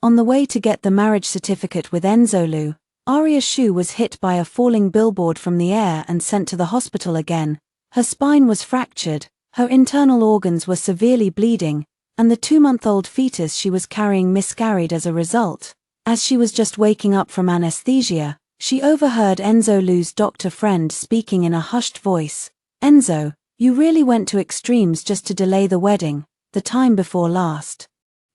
On the way to get the marriage certificate with Enzolu, Arya Shu was hit by a falling billboard from the air and sent to the hospital again. Her spine was fractured, her internal organs were severely bleeding, and the 2-month-old fetus she was carrying miscarried as a result. As she was just waking up from anesthesia, she overheard Enzolu's doctor friend speaking in a hushed voice. "Enzo, you really went to extremes just to delay the wedding, the time before last.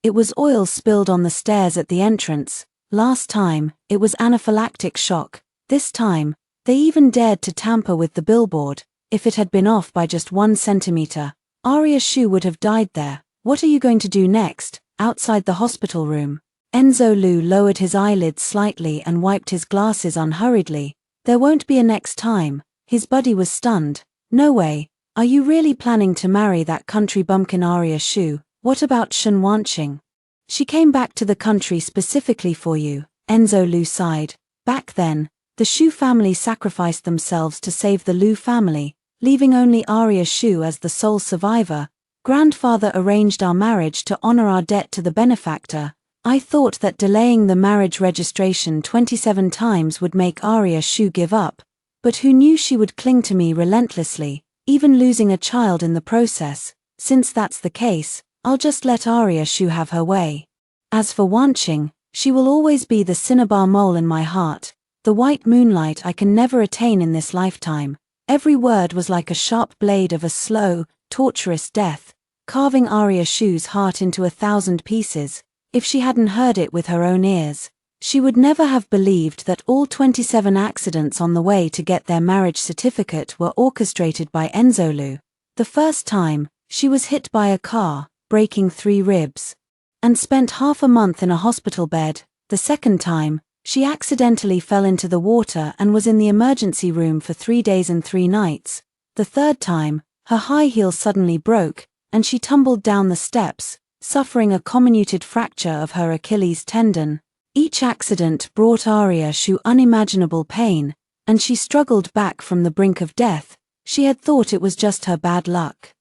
It was oil spilled on the stairs at the entrance. Last time, it was anaphylactic shock. This time, they even dared to tamper with the billboard. If it had been off by just 1 centimeter, Arya Shu would have died there. What are you going to do next, outside the hospital room?" Enzolu lowered his eyelids slightly and wiped his glasses unhurriedly. "There won't be a next time." His buddy was stunned. "No way. Are you really planning to marry that country bumpkin Arya Shu? What about Shen Wanqing? She came back to the country specifically for you." Enzolu sighed. "Back then, the Shu family sacrificed themselves to save the Lu family, leaving only Arya Shu as the sole survivor. Grandfather arranged our marriage to honor our debt to the benefactor. I thought that delaying the marriage registration 27 times would make Arya Shu give up, but who knew she would cling to me relentlessly, even losing a child in the process. Since that's the case, I'll just let Arya Shu have her way. As for Wanqing, she will always be the cinnabar mole in my heart, the white moonlight I can never attain in this lifetime." Every word was like a sharp blade of a slow, torturous death, carving Arya Shu's heart into 1,000 pieces. If she hadn't heard it with her own ears, she would never have believed that all 27 accidents on the way to get their marriage certificate were orchestrated by Enzolu. The first time, she was hit by a car, breaking 3 ribs, and spent half a month in a hospital bed. The second time, she accidentally fell into the water and was in the emergency room for 3 days and 3 nights. The third time, her high heel suddenly broke, and she tumbled down the steps, suffering a comminuted fracture of her Achilles tendon. Each accident brought Arya Shu unimaginable pain, and she struggled back from the brink of death. She had thought it was just her bad luck.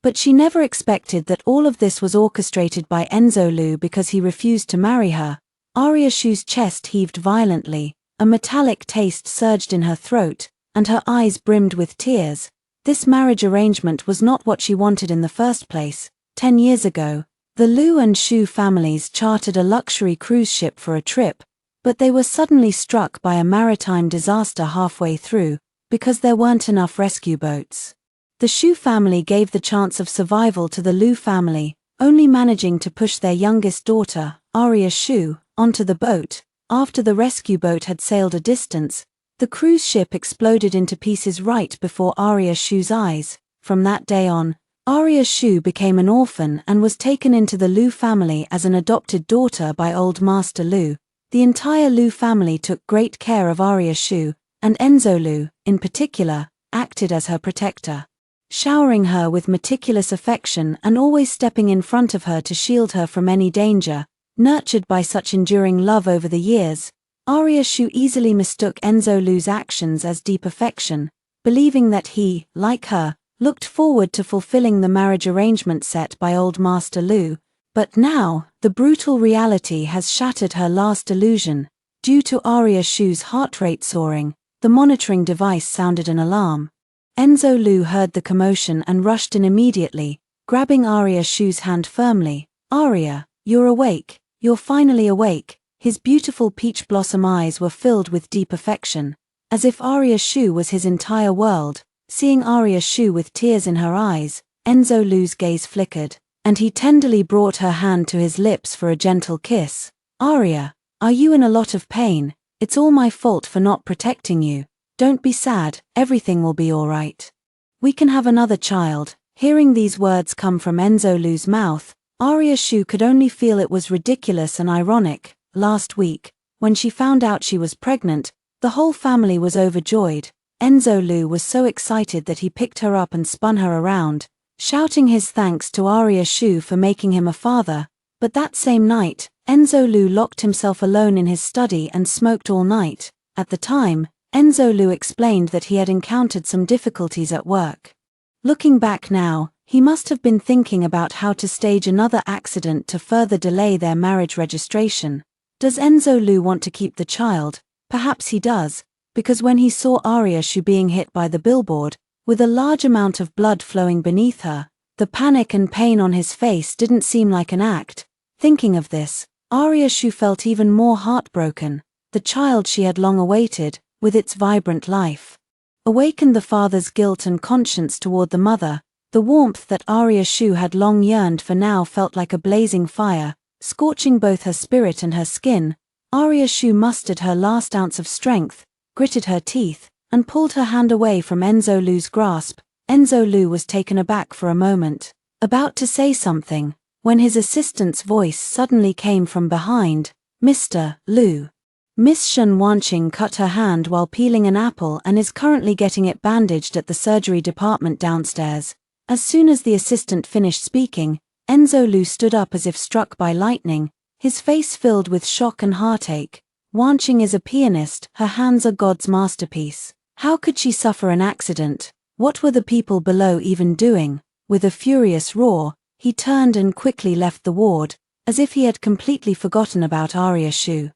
But she never expected that all of this was orchestrated by Enzolu because he refused to marry her. Arya Shu's chest heaved violently, a metallic taste surged in her throat, and her eyes brimmed with tears. This marriage arrangement was not what she wanted in the first place. 10 years ago, the Lu and Shu families chartered a luxury cruise ship for a trip, but they were suddenly struck by a maritime disaster halfway through, because there weren't enough rescue boats. The Shu family gave the chance of survival to the Lu family, only managing to push their youngest daughter, Arya Shu, onto the boat. After the rescue boat had sailed a distance, the cruise ship exploded into pieces right before Arya Shu's eyes. From that day on, Arya Shu became an orphan and was taken into the Lu family as an adopted daughter by Old Master Lu. The entire Lu family took great care of Arya Shu, and Enzolu, in particular, acted as her protector, showering her with meticulous affection and always stepping in front of her to shield her from any danger. Nurtured by such enduring love over the years, Arya Shu easily mistook Enzolu's actions as deep affection, believing that he, like her, looked forward to fulfilling the marriage arrangement set by Old Master Lu. But now, the brutal reality has shattered her last illusion. Due to Arya Shu's heart rate soaring, the monitoring device sounded an alarm. Enzolu heard the commotion and rushed in immediately, grabbing Arya Shu's hand firmly. "Arya, you're awake. You're finally awake." His beautiful peach blossom eyes were filled with deep affection, as if Arya Shu was his entire world. Seeing Arya Shu with tears in her eyes, Enzolu's gaze flickered, and he tenderly brought her hand to his lips for a gentle kiss. "Arya, are you in a lot of pain? It's all my fault for not protecting you. Don't be sad, everything will be alright. We can have another child." Hearing these words come from Enzolu's mouth, Arya Shu could only feel it was ridiculous and ironic. Last week, when she found out she was pregnant, the whole family was overjoyed. Enzolu was so excited that he picked her up and spun her around, shouting his thanks to Arya Shu for making him a father. But that same night, Enzolu locked himself alone in his study and smoked all night. At the time, Enzolu explained that he had encountered some difficulties at work. Looking back now, He must have been thinking about how to stage another accident to further delay their marriage registration. Does Enzo Lu want to keep the child? Perhaps he does, because when he saw Arya Shu being hit by the billboard, with a large amount of blood flowing beneath her, the panic and pain on his face didn't seem like an act. Thinking of this, Arya Shu felt even more heartbroken. The child she had long awaited, with its vibrant life, awakened the father's guilt and conscience toward the mother. The warmth that Arya Shu had long yearned for now felt like a blazing fire, scorching both her spirit and her skin. Arya Shu mustered her last ounce of strength, gritted her teeth, and pulled her hand away from Enzo Lu's grasp. Enzo Lu was taken aback for a moment, about to say something, when his assistant's voice suddenly came from behind. "Mr. Lu." Miss Shen Wanqing cut her hand while peeling an apple and is currently getting it bandaged at the surgery department downstairs. As soon as the assistant finished speaking, Enzo Lu stood up as if struck by lightning, his face filled with shock and heartache. Wanqing is a pianist, her hands are God's masterpiece. How could she suffer an accident? What were the people below even doing? With a furious roar, he turned and quickly left the ward, as if he had completely forgotten about Arya Shu.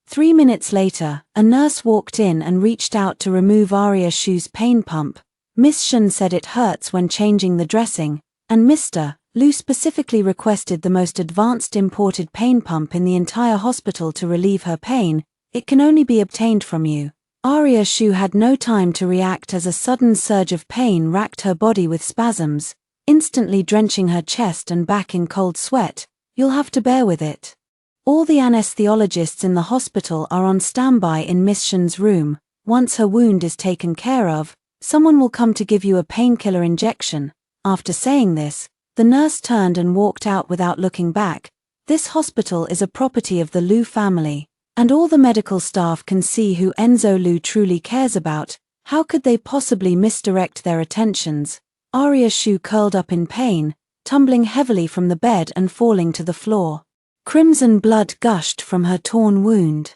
3 minutes later, a nurse walked in and reached out to remove Arya Shu's pain pump. Miss Shen said it hurts when changing the dressing, and Mr. Lu specifically requested the most advanced imported pain pump in the entire hospital to relieve her pain. "It can only be obtained from you." Arya Shu had no time to react as a sudden surge of pain racked her body with spasms, instantly drenching her chest and back in cold sweat. "You'll have to bear with it. All the anesthesiologists in the hospital are on standby in Miss Shen's room. Once her wound is taken care of, someone will come to give you a painkiller injection." After saying this, the nurse turned and walked out without looking back. This hospital is a property of the Lu family, and all the medical staff can see who Enzo Lu truly cares about. How could they possibly misdirect their attentions? Arya Shu curled up in pain, tumbling heavily from the bed and falling to the floor. Crimson blood gushed from her torn wound.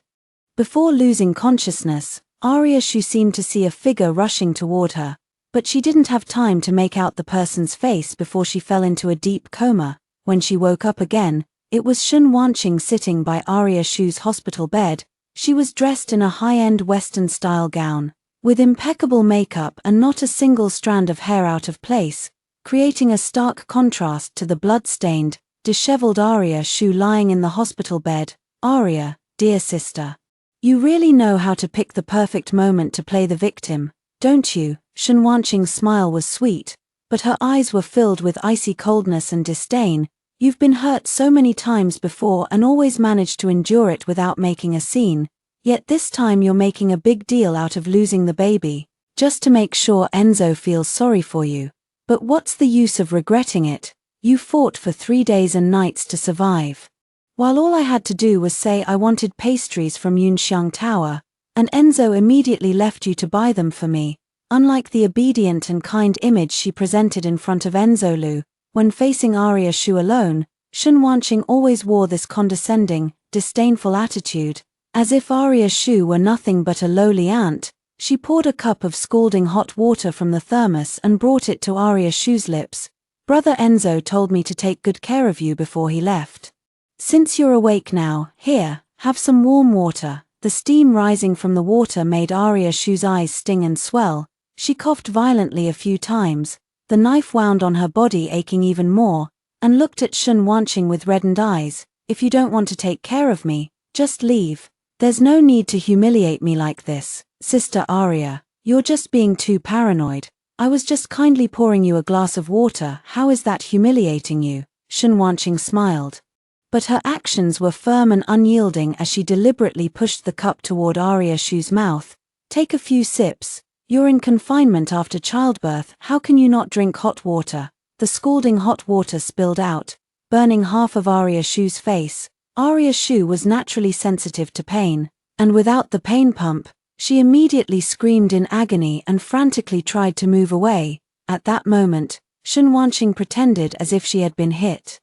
Before losing consciousness, Arya Shu seemed to see a figure rushing toward her, but she didn't have time to make out the person's face before she fell into a deep coma. When she woke up again, it was Shen Wanqing sitting by Arya Shu's hospital bed. She was dressed in a high-end Western-style gown, with impeccable makeup and not a single strand of hair out of place, creating a stark contrast to the blood-stained, disheveled Arya Shu lying in the hospital bed. "Arya, dear sister. You really know how to pick the perfect moment to play the victim, don't you?" Shen Wanqing's smile was sweet, but her eyes were filled with icy coldness and disdain. "You've been hurt so many times before and always managed to endure it without making a scene, yet this time you're making a big deal out of losing the baby, just to make sure Enzo feels sorry for you. But what's the use of regretting it? You fought for 3 days and nights to survive. While all I had to do was say I wanted pastries from Yunxiang Tower, and Enzo immediately left you to buy them for me." Unlike the obedient and kind image she presented in front of Enzo Lu, when facing Arya Shu alone, Shen Wanqing always wore this condescending, disdainful attitude. As if Arya Shu were nothing but a lowly ant, she poured a cup of scalding hot water from the thermos and brought it to Arya Shu's lips. "Brother Enzo told me to take good care of you before he left. Since you're awake now, here, have some warm water." The steam rising from the water made Arya Shu's eyes sting and swell. She coughed violently a few times, the knife wound on her body aching even more, and looked at Shen Wanqing with reddened eyes. "If you don't want to take care of me, just leave. There's no need to humiliate me like this, Sister Arya. You're just being too paranoid. I was just kindly pouring you a glass of water. How is that humiliating you?" Shen Wanqing smiled. But her actions were firm and unyielding as she deliberately pushed the cup toward Arya Shu's mouth. "Take a few sips. You're in confinement after childbirth. How can you not drink hot water?" The scalding hot water spilled out, burning half of Arya Shu's face. Arya Shu was naturally sensitive to pain, and without the pain pump, she immediately screamed in agony and frantically tried to move away. At that moment, Shen Wanqing pretended as if she had been hit.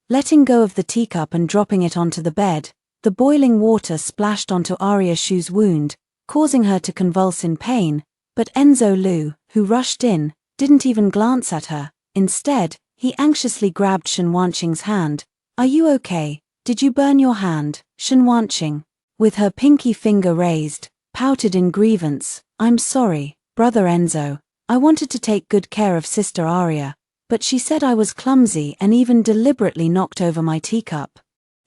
Letting go of the teacup and dropping it onto the bed, the boiling water splashed onto Arya Shu's wound, causing her to convulse in pain. But Enzo Lu, who rushed in, didn't even glance at her. Instead, He anxiously grabbed Shen Wanqing's hand. Are you okay? Did you burn your hand? Shen Wanqing, with her pinky finger raised, pouted in grievance. I'm sorry, Brother Enzo. I wanted to take good care of Sister Aria, but she said I was clumsy and even deliberately knocked over my teacup.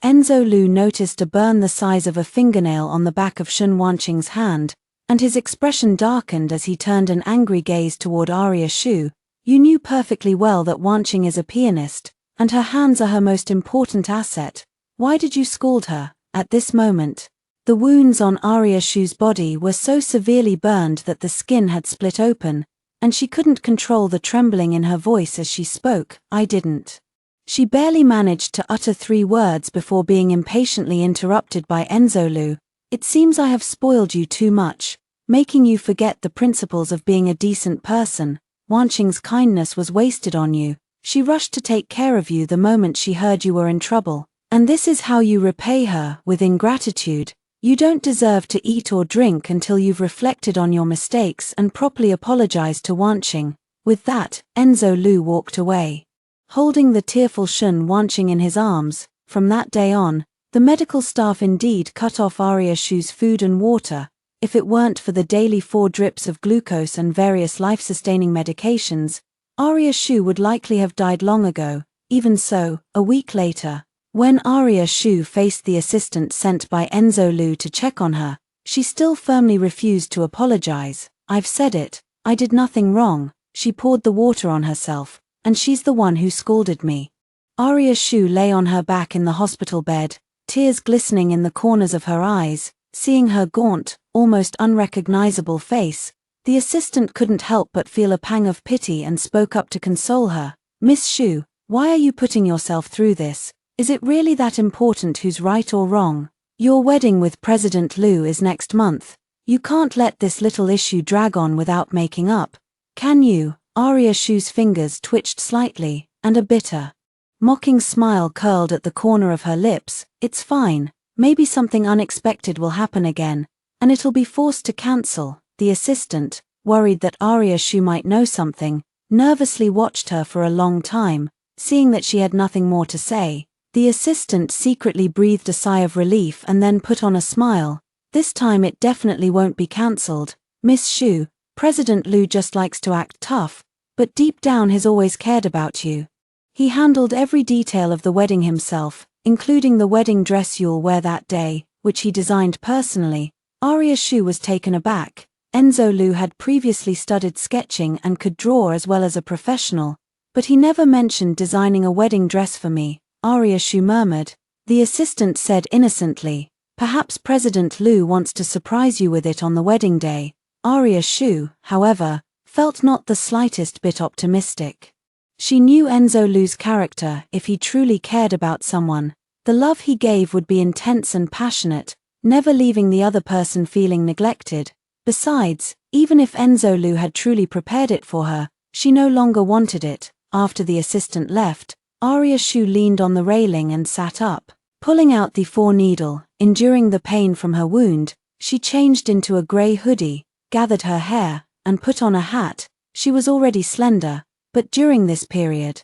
Enzo Lu noticed a burn the size of a fingernail on the back of Shen Wanqing's hand, and his expression darkened as he turned an angry gaze toward Aria Shu. You knew perfectly well that Wanqing is a pianist, and her hands are her most important asset. Why did you scold her? At this moment, the wounds on Aria Shu's body were so severely burned that the skin had split open, and she couldn't control the trembling in her voice as she spoke. I didn't. She barely managed to utter 3 words before being impatiently interrupted by Enzo Lu. It seems I have spoiled you too much, making you forget the principles of being a decent person. Wanqing's kindness was wasted on you. She rushed to take care of you the moment she heard you were in trouble. And this is how you repay her, with ingratitude. You don't deserve to eat or drink until you've reflected on your mistakes and properly apologized to Wanqing. With that, Enzo Lu walked away, holding the tearful Shen Wanqing in his arms. From that day on, the medical staff indeed cut off Aria Shu's food and water. If it weren't for the daily 4 drips of glucose and various life-sustaining medications, Aria Shu would likely have died long ago. Even so, a week later, when Aria Shu faced the assistant sent by Enzo Lu to check on her, she still firmly refused to apologize. I've said it, I did nothing wrong. She poured the water on herself, and she's the one who scolded me. Aria Shu lay on her back in the hospital bed, tears glistening in the corners of her eyes. Seeing her gaunt, almost unrecognizable face, the assistant couldn't help but feel a pang of pity and spoke up to console her. Miss Shu, why are you putting yourself through this? Is it really that important who's right or wrong? Your wedding with President Liu is next month. You can't let this little issue drag on without making up, can you? Aria Shu's fingers twitched slightly, and a bitter, mocking smile curled at the corner of her lips. It's fine. Maybe something unexpected will happen again, and it'll be forced to cancel. The assistant, worried that Aria Shu might know something, nervously watched her for a long time. Seeing that she had nothing more to say, the assistant secretly breathed a sigh of relief and then put on a smile. This time it definitely won't be cancelled. Miss Shu, President Liu just likes to act tough, but deep down he's always cared about you. He handled every detail of the wedding himself, including the wedding dress you'll wear that day, which he designed personally. Aria Shu was taken aback. Enzo Lu had previously studied sketching and could draw as well as a professional, but he never mentioned designing a wedding dress for me, Aria Shu murmured. The assistant said innocently, perhaps President Liu wants to surprise you with it on the wedding day. Aria Shu, however, felt not the slightest bit optimistic. She knew Enzo Lu's character. If he truly cared about someone, the love he gave would be intense and passionate, never leaving the other person feeling neglected. Besides, even if Enzo Lu had truly prepared it for her, she no longer wanted it. After the assistant left, Aria Shu leaned on the railing and sat up. Pulling out the 4-needle, enduring the pain from her wound, she changed into a grey hoodie, gathered her hair, and put on a hat. She was already slender, but during this period,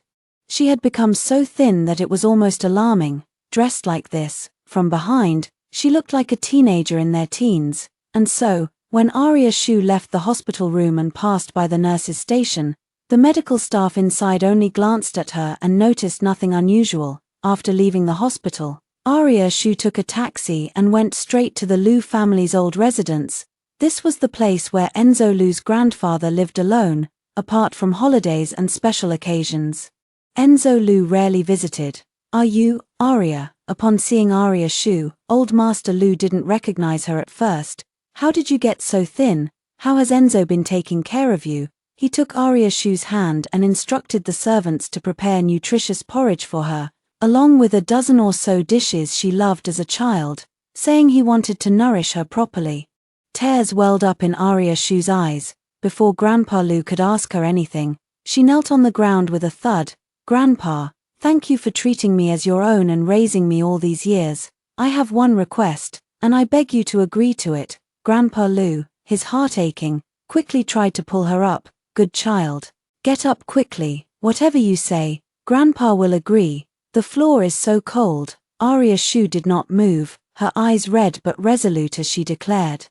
she had become so thin that it was almost alarming. Dressed like this, from behind, she looked like a teenager in their teens. And so, when Aria Shu left the hospital room and passed by the nurse's station, the medical staff inside only glanced at her and noticed nothing unusual. After leaving the hospital, Aria Shu took a taxi and went straight to the Lu family's old residence. This was the place where Enzo Lu's grandfather lived alone, apart from holidays and special occasions. Enzo Lu rarely visited. Are you, Aria? Upon seeing Aria Shu, old Master Lu didn't recognize her at first. How did you get so thin? How has Enzo been taking care of you? He took Aria Shu's hand and instructed the servants to prepare nutritious porridge for her, along with a dozen or so dishes she loved as a child, saying he wanted to nourish her properly. Tears welled up in Aria Shu's eyes. Before Grandpa Lu could ask her anything, she knelt on the ground with a thud. Grandpa, thank you for treating me as your own and raising me all these years. I have one request, and I beg you to agree to it. Grandpa Lu, his heart aching, quickly tried to pull her up. Good child. Get up quickly. Whatever you say, Grandpa will agree. The floor is so cold. Arya Shu did not move, her eyes red but resolute as she declared.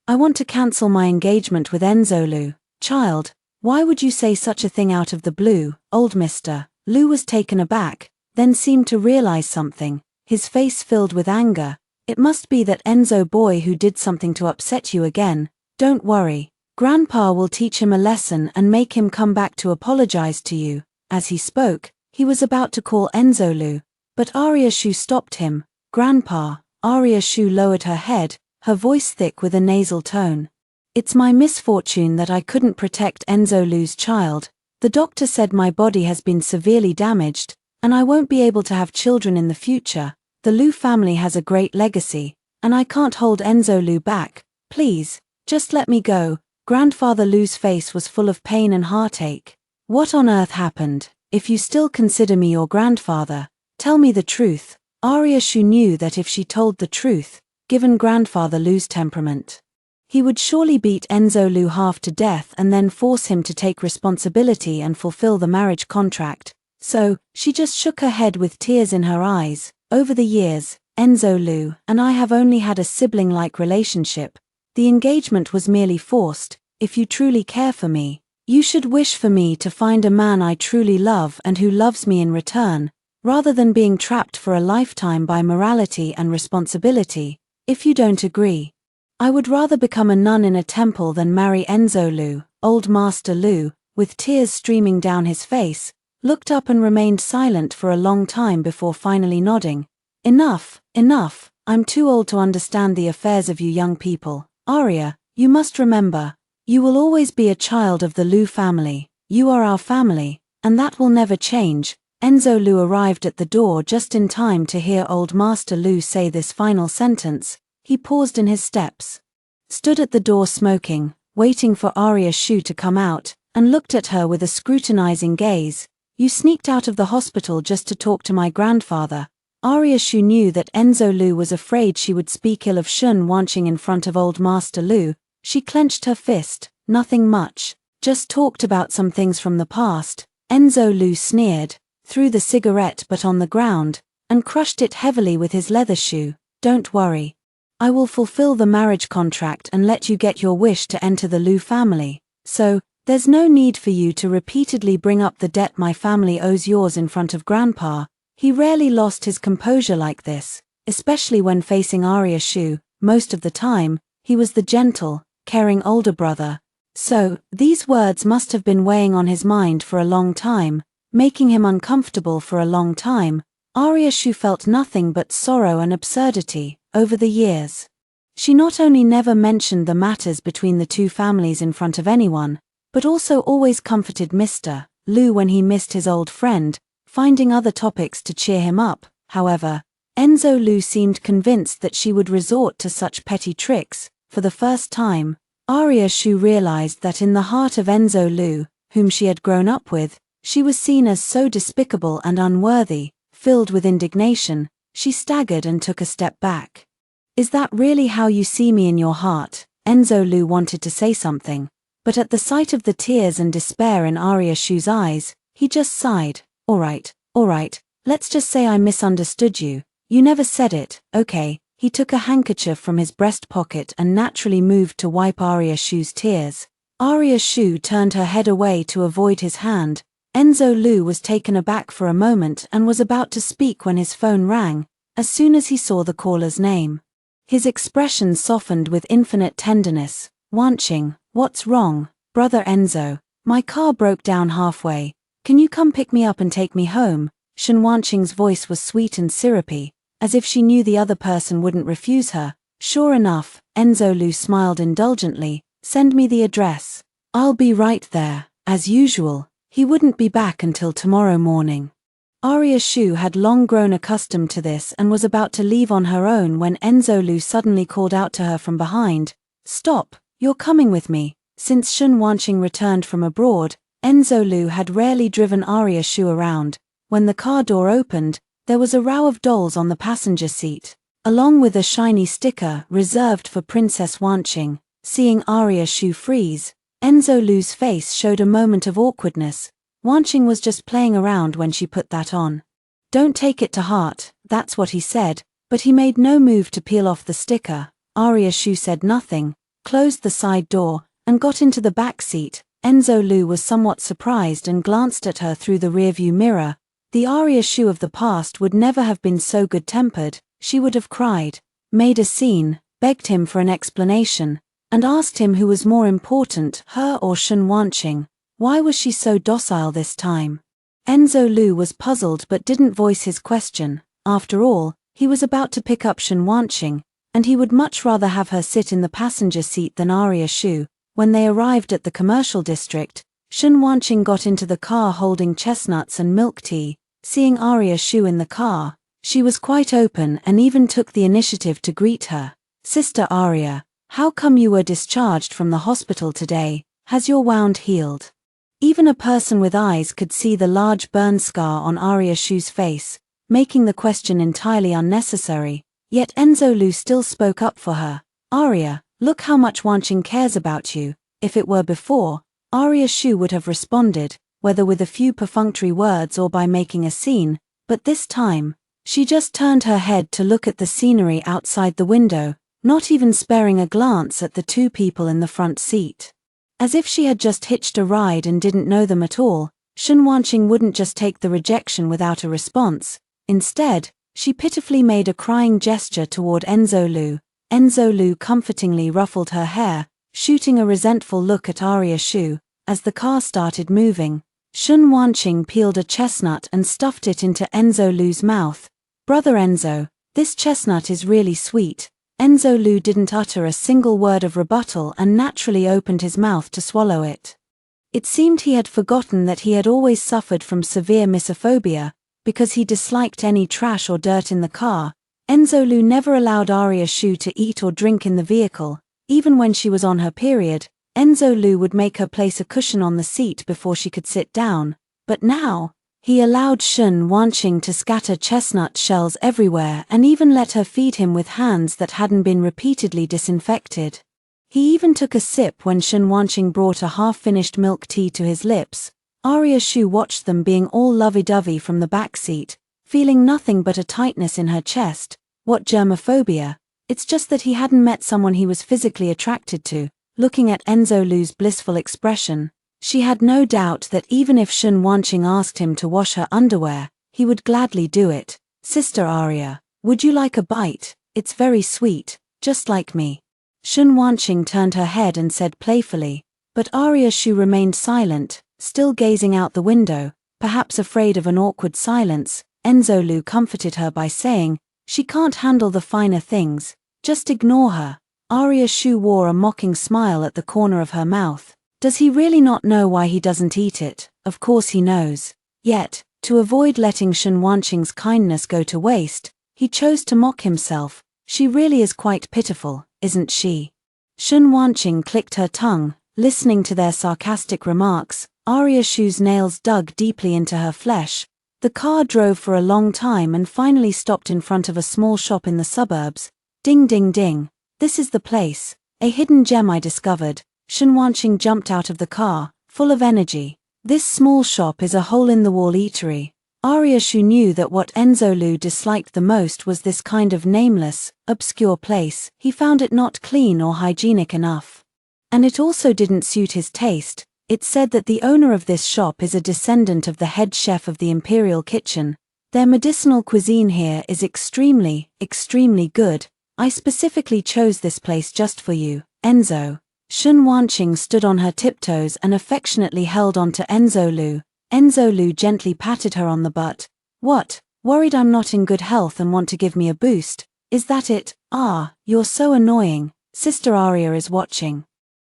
I want to cancel my engagement with Enzo Lu. Child, why would you say such a thing out of the blue? Old Mr. Lu was taken aback, then seemed to realize something, his face filled with anger. It must be that Enzo boy who did something to upset you again. Don't worry. Grandpa will teach him a lesson and make him come back to apologize to you. As he spoke, he was about to call Enzo Lu, but Arya Shu stopped him. Grandpa. Arya Shu lowered her head, her voice thick with a nasal tone. It's my misfortune that I couldn't protect Enzo Lu's child. The doctor said my body has been severely damaged, and I won't be able to have children in the future. The Lu family has a great legacy, and I can't hold Enzo Lu back. Please, just let me go. Grandfather Lu's face was full of pain and heartache. What on earth happened? If you still consider me your grandfather, tell me the truth. Arya Shu knew that if she told the truth, given Grandfather Lu's temperament, he would surely beat Enzo Lu half to death and then force him to take responsibility and fulfill the marriage contract. So, she just shook her head with tears in her eyes. Over the years, Enzo Lu and I have only had a sibling-like relationship. The engagement was merely forced. If you truly care for me, you should wish for me to find a man I truly love and who loves me in return, rather than being trapped for a lifetime by morality and responsibility. If you don't agree, I would rather become a nun in a temple than marry Enzo Lu. Old Master Lu, with tears streaming down his face, looked up and remained silent for a long time before finally nodding. Enough, enough, I'm too old to understand the affairs of you young people. Arya, you must remember, you will always be a child of the Lu family. You are our family, and that will never change. Enzo Lu arrived at the door just in time to hear Old Master Lu say this final sentence. He paused in his steps, stood at the door smoking, waiting for Arya Shu to come out, and looked at her with a scrutinizing gaze. You sneaked out of the hospital just to talk to my grandfather. Arya Shu knew that Enzo Lu was afraid she would speak ill of Shun Wanqing in front of Old Master Lu. She clenched her fist. Nothing much, just talked about some things from the past. Enzo Lu sneered, threw the cigarette butt on the ground, and crushed it heavily with his leather shoe. Don't worry. I will fulfill the marriage contract and let you get your wish to enter the Lu family. So, there's no need for you to repeatedly bring up the debt my family owes yours in front of Grandpa. He rarely lost his composure like this, especially when facing Arya Shu. Most of the time, he was the gentle, caring older brother. So, these words must have been weighing on his mind for a long time, making him uncomfortable for a long time. Arya Shu felt nothing but sorrow and absurdity. Over the years, she not only never mentioned the matters between the two families in front of anyone, but also always comforted Mr. Lu when he missed his old friend, finding other topics to cheer him up. However, Enzo Lu seemed convinced that she would resort to such petty tricks. For the first time, Arya Shu realized that in the heart of Enzo Lu, whom she had grown up with, she was seen as so despicable and unworthy. Filled with indignation, she staggered and took a step back. Is that really how you see me in your heart? Enzo Lu wanted to say something, but at the sight of the tears and despair in Arya Shu's eyes, he just sighed. All right, let's just say I misunderstood you. You never said it, okay? He took a handkerchief from his breast pocket and naturally moved to wipe Arya Shu's tears. Arya Shu turned her head away to avoid his hand. Enzo Lu was taken aback for a moment and was about to speak when his phone rang, as soon as he saw the caller's name. His expression softened with infinite tenderness. Wanqing, what's wrong? Brother Enzo, my car broke down halfway. Can you come pick me up and take me home? Shun Wanqing's voice was sweet and syrupy, as if she knew the other person wouldn't refuse her. Sure enough, Enzo Lu smiled indulgently. Send me the address. I'll be right there, as usual. He wouldn't be back until tomorrow morning. Arya Shu had long grown accustomed to this and was about to leave on her own when Enzo Lu suddenly called out to her from behind. Stop, you're coming with me. Since Shun Wanqing returned from abroad, Enzo Lu had rarely driven Arya Shu around. When the car door opened, there was a row of dolls on the passenger seat, along with a shiny sticker reserved for Princess Wanqing. Seeing Arya Shu freeze, Enzo Lu's face showed a moment of awkwardness. Wanqing was just playing around when she put that on. Don't take it to heart, that's what he said, but he made no move to peel off the sticker. Arya Shu said nothing, closed the side door, and got into the back seat. Enzo Lu was somewhat surprised and glanced at her through the rearview mirror. The Arya Shu of the past would never have been so good-tempered. She would have cried, made a scene, begged him for an explanation, and asked him who was more important, her or Shen Wanqing. Why was she so docile this time? Enzo Lu was puzzled but didn't voice his question. After all, he was about to pick up Shen Wanqing, and he would much rather have her sit in the passenger seat than Arya Shu. When they arrived at the commercial district, Shen Wanqing got into the car holding chestnuts and milk tea. Seeing Arya Shu in the car, she was quite open and even took the initiative to greet her. Sister Arya, how come you were discharged from the hospital today? Has your wound healed? Even a person with eyes could see the large burn scar on Arya Shu's face, making the question entirely unnecessary. Yet Enzo Lu still spoke up for her. Arya, look how much Wanqing cares about you. If it were before, Arya Shu would have responded, whether with a few perfunctory words or by making a scene, but this time, she just turned her head to look at the scenery outside the window, not even sparing a glance at the two people in the front seat. As if she had just hitched a ride and didn't know them at all, Shen Wanqing wouldn't just take the rejection without a response. Instead, she pitifully made a crying gesture toward Enzo Lu. Enzo Lu comfortingly ruffled her hair, shooting a resentful look at Arya Shu. As the car started moving, Shen Wanqing peeled a chestnut and stuffed it into Enzo Lu's mouth. Brother Enzo, this chestnut is really sweet. Enzo Lu didn't utter a single word of rebuttal and naturally opened his mouth to swallow it. It seemed he had forgotten that he had always suffered from severe misophobia, because he disliked any trash or dirt in the car. Enzo Lu never allowed Arya Shu to eat or drink in the vehicle. Even when she was on her period, Enzo Lu would make her place a cushion on the seat before she could sit down. But now, he allowed Shen Wanqing to scatter chestnut shells everywhere and even let her feed him with hands that hadn't been repeatedly disinfected. He even took a sip when Shen Wanqing brought a half-finished milk tea to his lips. Arya Shu watched them being all lovey-dovey from the back seat, feeling nothing but a tightness in her chest. What germophobia? It's just that he hadn't met someone he was physically attracted to. Looking at Enzo Lu's blissful expression, she had no doubt that even if Shen Wanqing asked him to wash her underwear, he would gladly do it. Sister Arya, would you like a bite? It's very sweet, just like me. Shen Wanqing turned her head and said playfully, but Arya Shu remained silent, still gazing out the window, perhaps afraid of an awkward silence. Enzo Lu comforted her by saying, she can't handle the finer things, just ignore her. Arya Shu wore a mocking smile at the corner of her mouth. Does he really not know why he doesn't eat it? Of course he knows. Yet, to avoid letting Shen Wanqing's kindness go to waste, he chose to mock himself. She really is quite pitiful, isn't she? Shen Wanqing clicked her tongue, listening to their sarcastic remarks. Arya Shu's nails dug deeply into her flesh. The car drove for a long time and finally stopped in front of a small shop in the suburbs. Ding ding ding. This is the place. A hidden gem I discovered. Shen Wanqing jumped out of the car, full of energy. This small shop is a hole-in-the-wall eatery. Arya Shu knew that what Enzo Lu disliked the most was this kind of nameless, obscure place. He found it not clean or hygienic enough. And it also didn't suit his taste. It's said that the owner of this shop is a descendant of the head chef of the Imperial Kitchen. Their medicinal cuisine here is extremely, extremely good. I specifically chose this place just for you, Enzo. Shen Wanqing stood on her tiptoes and affectionately held on to Enzo Lu. Enzo Lu gently patted her on the butt. What, worried I'm not in good health and want to give me a boost? Is that it? Ah, you're so annoying. Sister Arya is watching.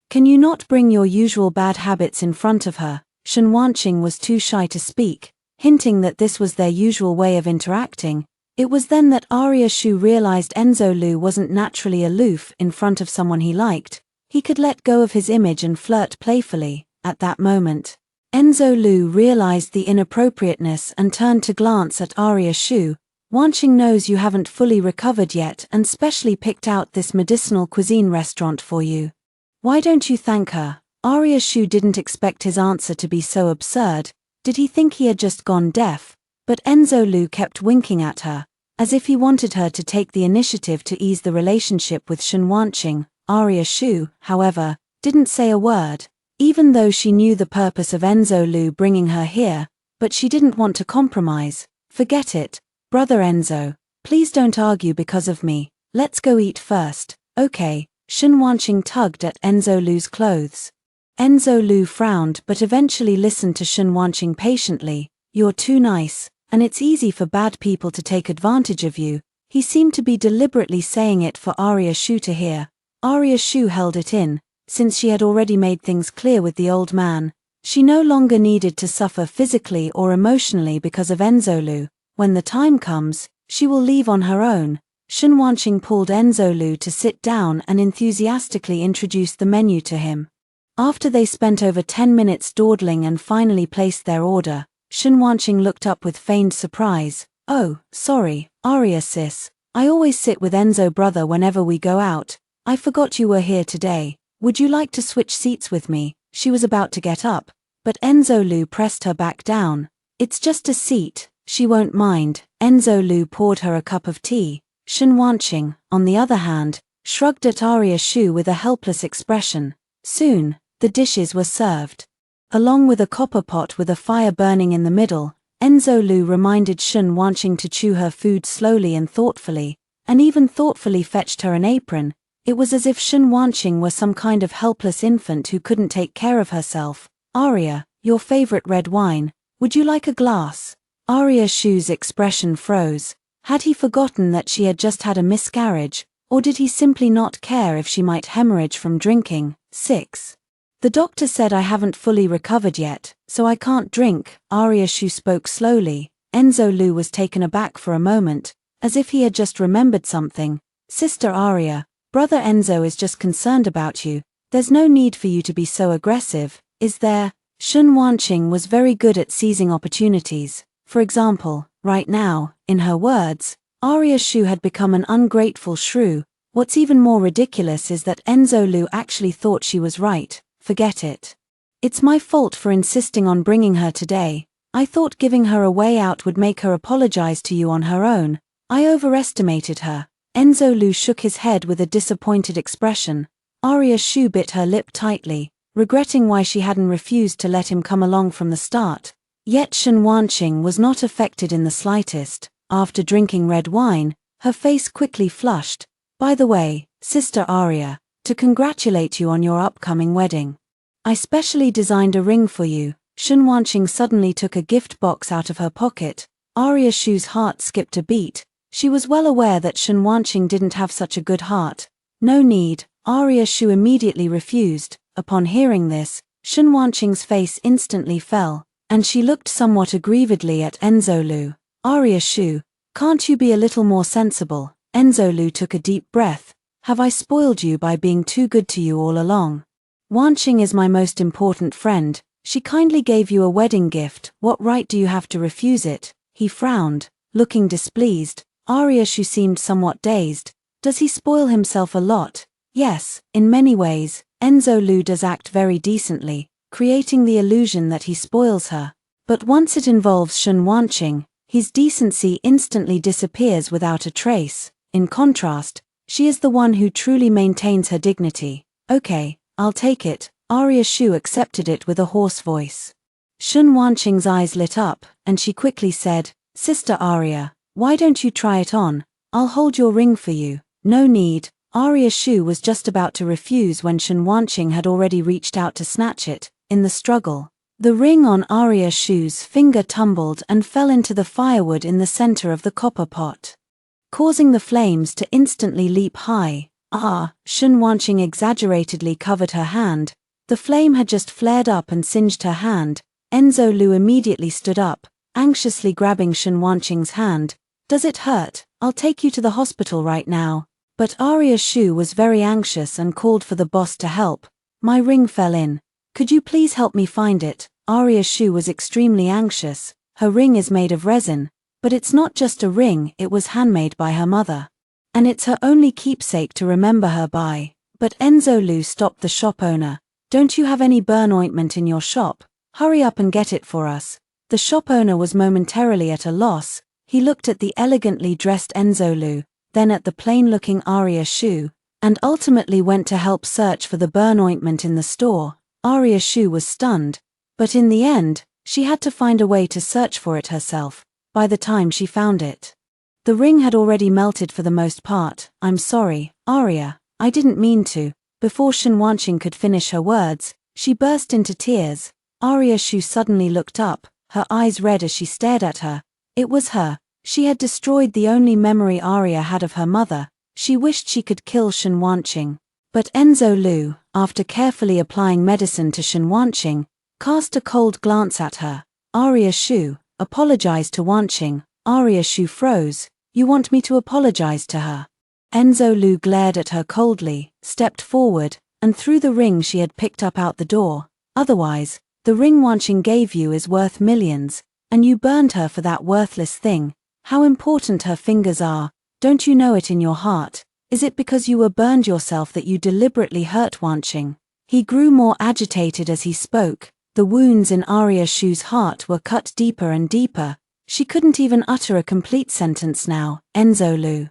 Can you not bring your usual bad habits in front of her? Shen Wanqing was too shy to speak, hinting that this was their usual way of interacting. It was then that Arya Shu realized Enzo Lu wasn't naturally aloof in front of someone he liked. He could let go of his image and flirt playfully. At that moment, Enzo Lu realized the inappropriateness and turned to glance at Arya Shu. Wanqing knows you haven't fully recovered yet and specially picked out this medicinal cuisine restaurant for you. Why don't you thank her? Arya Shu didn't expect his answer to be so absurd. Did he think he had just gone deaf? But Enzo kept winking at her, as if he wanted her to take the initiative to ease the relationship with Shen Wanqing. Arya Shu, however, didn't say a word, even though she knew the purpose of Enzo bringing her here, but she didn't want to compromise. Forget it, brother Enzo. Please don't argue because of me. Let's go eat first. Okay. Shen Wanqing tugged at Enzo's clothes. Enzo frowned but eventually listened to Shen Wanqing patiently. You're too nice, and it's easy for bad people to take advantage of you. He seemed to be deliberately saying it for Arya Shu to hear. Arya Shu held it in, since she had already made things clear with the old man. She no longer needed to suffer physically or emotionally because of Enzo. When the time comes, she will leave on her own. Shen Wanqing pulled Enzo to sit down and enthusiastically introduced the menu to him. After they spent over 10 minutes dawdling and finally placed their order, Shen Wanqing looked up with feigned surprise. Oh, sorry, Arya sis. I always sit with Enzo brother whenever we go out. I forgot you were here today. Would you like to switch seats with me? She was about to get up, but Enzo pressed her back down. It's just a seat, she won't mind. Enzo poured her a cup of tea. Shen Wanqing, on the other hand, shrugged at Arya Shu with a helpless expression. Soon, the dishes were served. Along with a copper pot with a fire burning in the middle, Enzo reminded Shen Wanqing to chew her food slowly and thoughtfully, and even thoughtfully fetched her an apron. It was as if Shen Wanqing were some kind of helpless infant who couldn't take care of herself. Arya, your favorite red wine, would you like a glass? Arya Shu's expression froze. Had he forgotten that she had just had a miscarriage, or did he simply not care if she might hemorrhage from drinking? 6. The doctor said I haven't fully recovered yet, so I can't drink. Arya Shu spoke slowly. Enzo was taken aback for a moment, as if he had just remembered something. Sister Arya, brother Enzo is just concerned about you. There's no need for you to be so aggressive, is there? Shen Wanqing was very good at seizing opportunities. For example, right now, in her words, Arya Shu had become an ungrateful shrew. What's even more ridiculous is that Enzo actually thought she was right. Forget it. It's my fault for insisting on bringing her today. I thought giving her a way out would make her apologize to you on her own. I overestimated her. Enzo shook his head with a disappointed expression. Arya Shu bit her lip tightly, regretting why she hadn't refused to let him come along from the start. Yet Shen Wanqing was not affected in the slightest. After drinking red wine, her face quickly flushed. By the way, Sister Arya, to congratulate you on your upcoming wedding. I specially designed a ring for you. Shen Wanqing suddenly took a gift box out of her pocket. Arya Shu's heart skipped a beat. She was well aware that Shen Wanqing didn't have such a good heart. No need. Arya Shu immediately refused. Upon hearing this, Shen Wanqing's face instantly fell, and she looked somewhat aggrievedly at Enzo. Arya Shu, can't you be a little more sensible? Enzo took a deep breath. Have I spoiled you by being too good to you all along? Wanqing is my most important friend. She kindly gave you a wedding gift. What right do you have to refuse it? He frowned, looking displeased. Arya Shu seemed somewhat dazed. Does he spoil himself a lot? Yes, in many ways. Enzo does act very decently, creating the illusion that he spoils her. But once it involves Shen Wanqing, his decency instantly disappears without a trace. In contrast, she is the one who truly maintains her dignity. Okay, I'll take it. Arya Shu accepted it with a hoarse voice. Shen Wanqing's eyes lit up, and she quickly said, Sister Arya, why don't you try it on? I'll hold your ring for you. No need. Arya Shu was just about to refuse when Shen Wanqing had already reached out to snatch it. In the struggle, the ring on Arya Shu's finger tumbled and fell into the firewood in the center of the copper pot, causing the flames to instantly leap high. Shen Wanqing exaggeratedly covered her hand. The flame had just flared up and singed her hand. Enzo immediately stood up, anxiously grabbing Shen Wanqing's hand. Does it hurt? I'll take you to the hospital right now. But Arya Shu was very anxious and called for the boss to help. My ring fell in. Could you please help me find it? Arya Shu was extremely anxious. Her ring is made of resin, but it's not just a ring, it was handmade by her mother. And it's her only keepsake to remember her by. But Enzo stopped the shop owner. Don't you have any burn ointment in your shop? Hurry up and get it for us. The shop owner was momentarily at a loss. He looked at the elegantly dressed Enzolu, then at the plain-looking Aria Shu, and ultimately went to help search for the burn ointment in the store. Aria Shu was stunned, but in the end, she had to find a way to search for it herself. By the time she found it, the ring had already melted for the most part. "I'm sorry, Aria, I didn't mean to." Before Shen Wanqing could finish her words, she burst into tears. Aria Shu suddenly looked up, her eyes red as she stared at her. It was her. She had destroyed the only memory Aria had of her mother. She wished she could kill Shen Wanqing. But Enzolu, after carefully applying medicine to Shen Wanqing, cast a cold glance at her. "Aria Shu, apologize to Wanqing." Aria Shu froze. "You want me to apologize to her?" Enzolu glared at her coldly, stepped forward, and threw the ring she had picked up out the door. "Otherwise, the ring Wanqing gave you is worth millions, and you burned her for that worthless thing. How important her fingers are, don't you know it in your heart? Is it because you were burned yourself that you deliberately hurt Wanqing?" He grew more agitated as he spoke. The wounds in Aria Shu's heart were cut deeper and deeper. She couldn't even utter a complete sentence now. "Enzolu.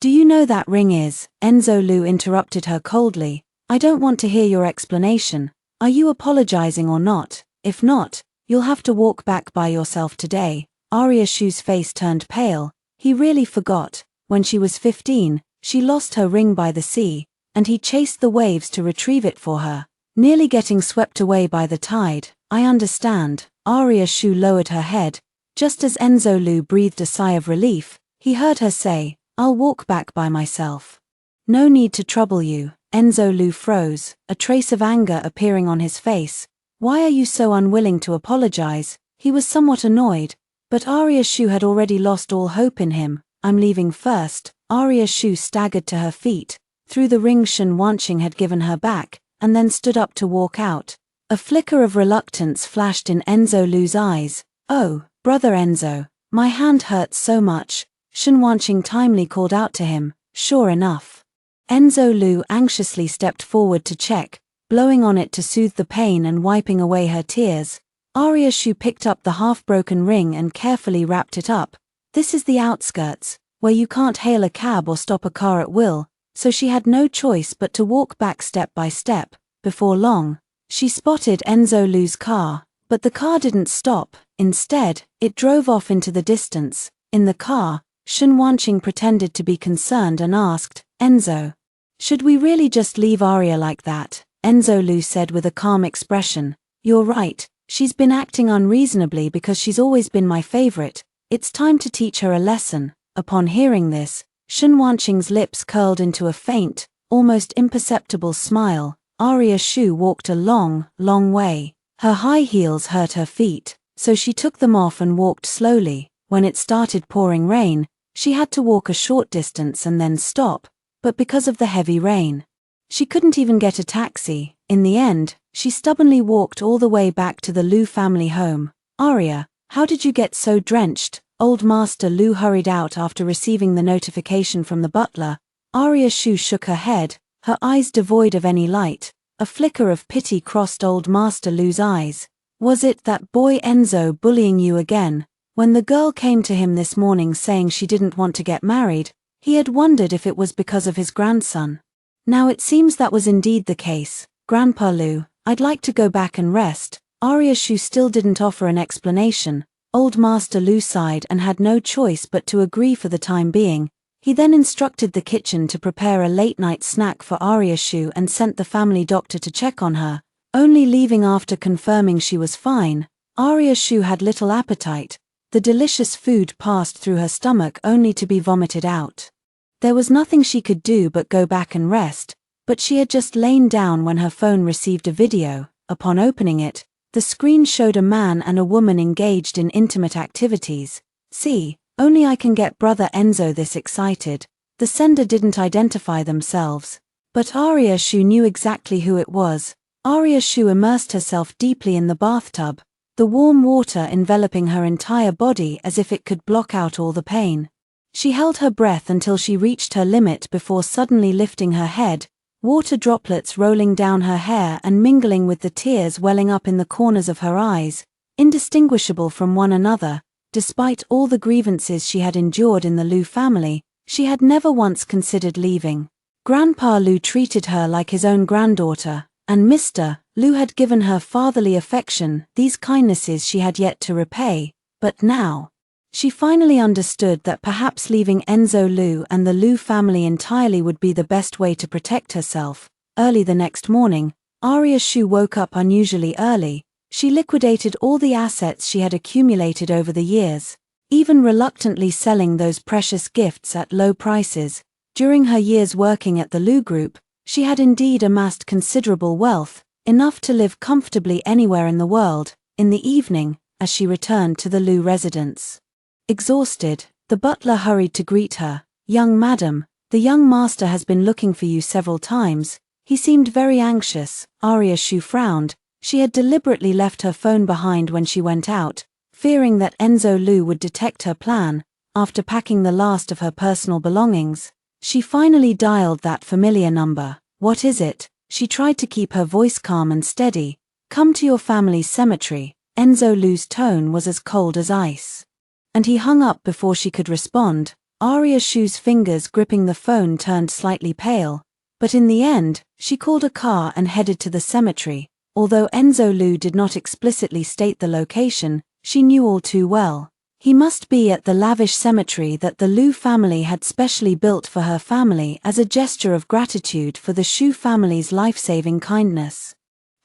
Do you know that ring is?" Enzolu interrupted her coldly. "I don't want to hear your explanation. Are you apologizing or not? If not, you'll have to walk back by yourself today." Aria Shu's face turned pale. He really forgot. When she was 15, she lost her ring by the sea, and he chased the waves to retrieve it for her, nearly getting swept away by the tide. "I understand." Aria Shu lowered her head. Just as Enzolu breathed a sigh of relief, he heard her say, "I'll walk back by myself. No need to trouble you." Enzolu froze, a trace of anger appearing on his face. "Why are you so unwilling to apologize?" He was somewhat annoyed, but Aria Shu had already lost all hope in him. "I'm leaving first." Aria Shu staggered to her feet, threw the ring Shen Wanqing had given her back, and then stood up to walk out. A flicker of reluctance flashed in Enzolu's eyes. "Oh, brother Enzo, my hand hurts so much." Shen Wanqing timely called out to him. "Sure enough." Enzolu anxiously stepped forward to check, blowing on it to soothe the pain and wiping away her tears. Aria Shu picked up the half-broken ring and carefully wrapped it up. This is the outskirts, where you can't hail a cab or stop a car at will, so she had no choice but to walk back step by step. Before long, she spotted Enzolu's car, but the car didn't stop. Instead, it drove off into the distance. In the car, Shen Wanqing pretended to be concerned and asked, "Enzo, should we really just leave Aria like that?" Enzolu said with a calm expression, "You're right, she's been acting unreasonably because she's always been my favorite. It's time to teach her a lesson." Upon hearing this, Shen Wanqing's lips curled into a faint, almost imperceptible smile. Aria Shu walked a long, long way. Her high heels hurt her feet, so she took them off and walked slowly. When it started pouring rain, she had to walk a short distance and then stop, but because of the heavy rain, she couldn't even get a taxi. In the end, she stubbornly walked all the way back to the Lu family home. "Aria, how did you get so drenched?" Old Master Lu hurried out after receiving the notification from the butler. Aria Shu shook her head, her eyes devoid of any light. A flicker of pity crossed Old Master Lu's eyes. "Was it that boy Enzo bullying you again?" When the girl came to him this morning saying she didn't want to get married, he had wondered if it was because of his grandson. Now it seems that was indeed the case. "Grandpa Lu, I'd like to go back and rest." Aria Shu still didn't offer an explanation. Old Master Lu sighed and had no choice but to agree for the time being. He then instructed the kitchen to prepare a late-night snack for Aria Shu and sent the family doctor to check on her, only leaving after confirming she was fine. Aria Shu had little appetite. The delicious food passed through her stomach only to be vomited out. There was nothing she could do but go back and rest, but she had just lain down when her phone received a video. Upon opening it, the screen showed a man and a woman engaged in intimate activities. "See, only I can get brother Enzo this excited." The sender didn't identify themselves, but Aria Shu knew exactly who it was. Aria Shu immersed herself deeply in the bathtub, the warm water enveloping her entire body as if it could block out all the pain. She held her breath until she reached her limit before suddenly lifting her head, water droplets rolling down her hair and mingling with the tears welling up in the corners of her eyes. indistinguishable from one another. Despite all the grievances she had endured in the Lu family, she had never once considered leaving. Grandpa Lu treated her like his own granddaughter, and Mr. Lu had given her fatherly affection. These kindnesses she had yet to repay, but now she finally understood that perhaps leaving Enzo Lu and the Lu family entirely would be the best way to protect herself. Early the next morning, Arya Shu woke up unusually early. She liquidated all the assets she had accumulated over the years, even reluctantly selling those precious gifts at low prices. During her years working at the Lu Group, she had indeed amassed considerable wealth, enough to live comfortably anywhere in the world. In the evening, as she returned to the Lu residence, exhausted, the butler hurried to greet her. "Young madam, the young master has been looking for you several times. He seemed very anxious." Arya Shu frowned. She had deliberately left her phone behind when she went out, fearing that Enzo Lu would detect her plan. After packing the last of her personal belongings, she finally dialed that familiar number. "What is it?" She tried to keep her voice calm and steady. "Come to your family's cemetery." Enzo Lu's tone was as cold as ice, and he hung up before she could respond. Arya Shu's fingers gripping the phone turned slightly pale, but in the end, she called a car and headed to the cemetery. Although Enzo Lu did not explicitly state the location, she knew all too well. He must be at the lavish cemetery that the Lu family had specially built for her family as a gesture of gratitude for the Shu family's life-saving kindness.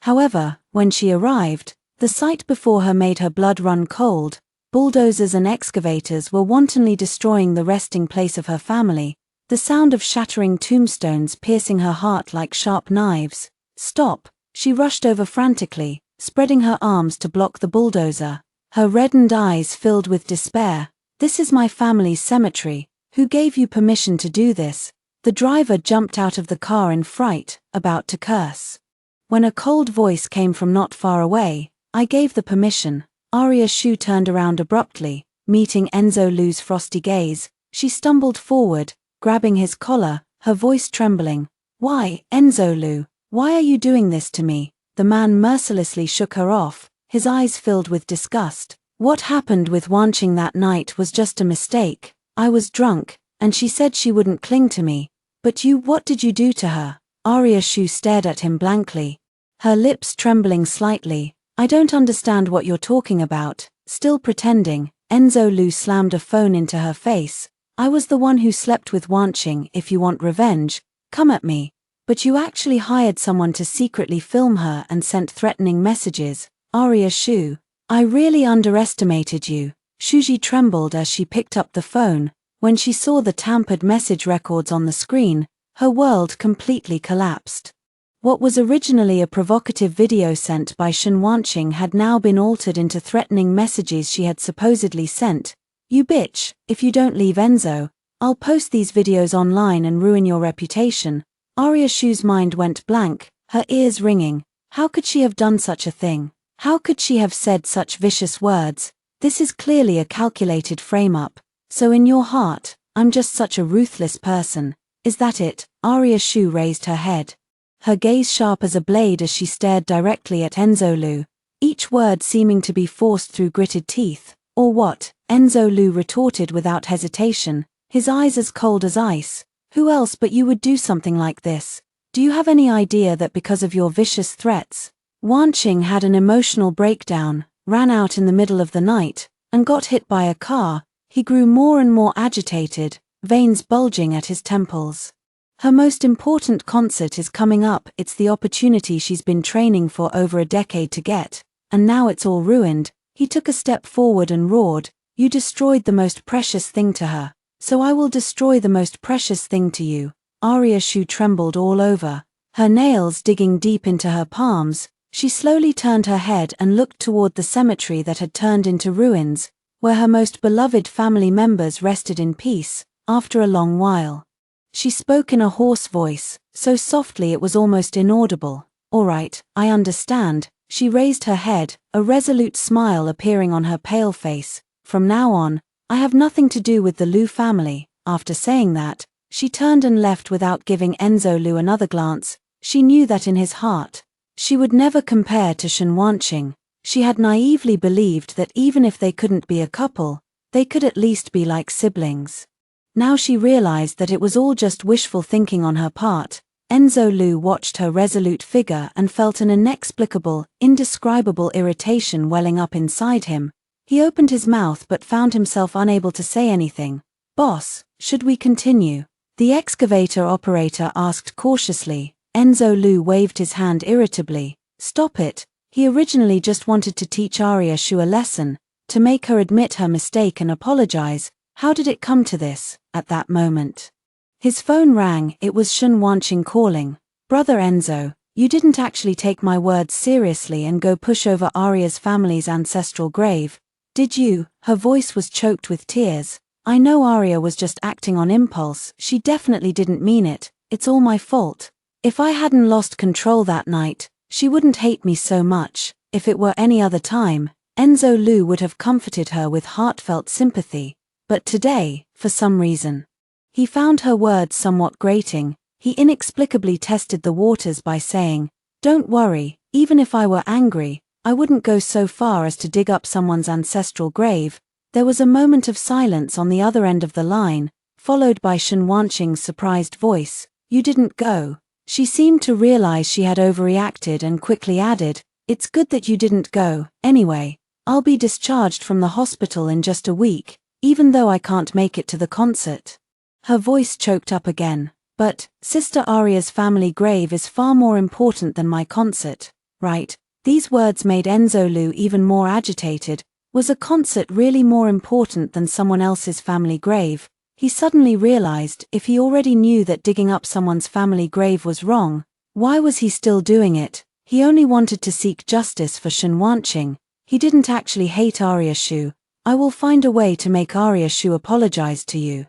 However, when she arrived, the sight before her made her blood run cold. Bulldozers and excavators were wantonly destroying the resting place of her family, the sound of shattering tombstones piercing her heart like sharp knives. "Stop!" She rushed over frantically, spreading her arms to block the bulldozer. Her reddened eyes filled with despair. "This is my family's cemetery. Who gave you permission to do this?" The driver jumped out of the car in fright, about to curse, when a cold voice came from not far away. "I gave the permission." Arya Shu turned around abruptly, meeting Enzo Lu's frosty gaze. She stumbled forward, grabbing his collar, her voice trembling. "Why, Enzo Lu, why are you doing this to me?" The man mercilessly shook her off, his eyes filled with disgust. "What happened with Wanqing that night was just a mistake. I was drunk, and she said she wouldn't cling to me. But what did you do to her?" Arya Shu stared at him blankly, her lips trembling slightly. "I don't understand what you're talking about." Still pretending, Enzo Lu slammed a phone into her face. "I was the one who slept with Wanqing. If you want revenge, come at me. But you actually hired someone to secretly film her and sent threatening messages." "Arya Shu, I really underestimated you." Shuji trembled as she picked up the phone. When she saw the tampered message records on the screen, her world completely collapsed. What was originally a provocative video sent by Shen Wanqing had now been altered into threatening messages she had supposedly sent. "You bitch, if you don't leave Enzo, I'll post these videos online and ruin your reputation." Arya Shu's mind went blank, her ears ringing. How could she have done such a thing? How could she have said such vicious words? This is clearly a calculated frame-up. "So in your heart, I'm just such a ruthless person. Is that it?" Arya Shu raised her head, her gaze sharp as a blade as she stared directly at Enzo Lu, each word seeming to be forced through gritted teeth. "Or what?" Enzo Lu retorted without hesitation, his eyes as cold as ice. "Who else but you would do something like this? Do you have any idea that because of your vicious threats, Wanqing had an emotional breakdown, ran out in the middle of the night, and got hit by a car?" He grew more and more agitated, veins bulging at his temples. "Her most important concert is coming up. It's the opportunity she's been training for over a decade to get, and now it's all ruined." He took a step forward and roared, "You destroyed the most precious thing to her, so I will destroy the most precious thing to you." Arya Shu trembled all over, her nails digging deep into her palms. She slowly turned her head and looked toward the cemetery that had turned into ruins, where her most beloved family members rested in peace. After a long while, she spoke in a hoarse voice, so softly it was almost inaudible. "All right, I understand." She raised her head, a resolute smile appearing on her pale face. "From now on, I have nothing to do with the Lu family." After saying that, she turned and left without giving Enzo Lu another glance. She knew that in his heart, she would never compare to Shen Wanqing. She had naively believed that even if they couldn't be a couple, they could at least be like siblings. Now she realized that it was all just wishful thinking on her part. Enzo Lu watched her resolute figure and felt an inexplicable, indescribable irritation welling up inside him. He opened his mouth but found himself unable to say anything. "Boss, should we continue?" the excavator operator asked cautiously. Enzo Lu waved his hand irritably. "Stop it. He originally just wanted to teach Arya Shu a lesson, to make her admit her mistake and apologize. How did it come to this?" At that moment, his phone rang. It was Shen Wanqing calling. "Brother Enzo, you didn't actually take my words seriously and go push over Arya's family's ancestral grave, did you?" Her voice was choked with tears. "I know Arya was just acting on impulse. She definitely didn't mean it. It's all my fault. If I hadn't lost control that night, she wouldn't hate me so much. If it were any other time, Enzo Lu would have comforted her with heartfelt sympathy. But today, for some reason, he found her words somewhat grating. He inexplicably tested the waters by saying, "Don't worry, even if I were angry, I wouldn't go so far as to dig up someone's ancestral grave." There was a moment of silence on the other end of the line, followed by Shen Wanqing's surprised voice. "You didn't go?" She seemed to realize she had overreacted and quickly added, "It's good that you didn't go. Anyway, I'll be discharged from the hospital in just a week, even though I can't make it to the concert." Her voice choked up again. "But, Sister Arya's family grave is far more important than my concert, right?" These words made Enzo Lu even more agitated. Was a concert really more important than someone else's family grave? He suddenly realized if he already knew that digging up someone's family grave was wrong, why was he still doing it? He only wanted to seek justice for Shen Wanqing. He didn't actually hate Arya Shu. "I will find a way to make Arya Shu apologize to you.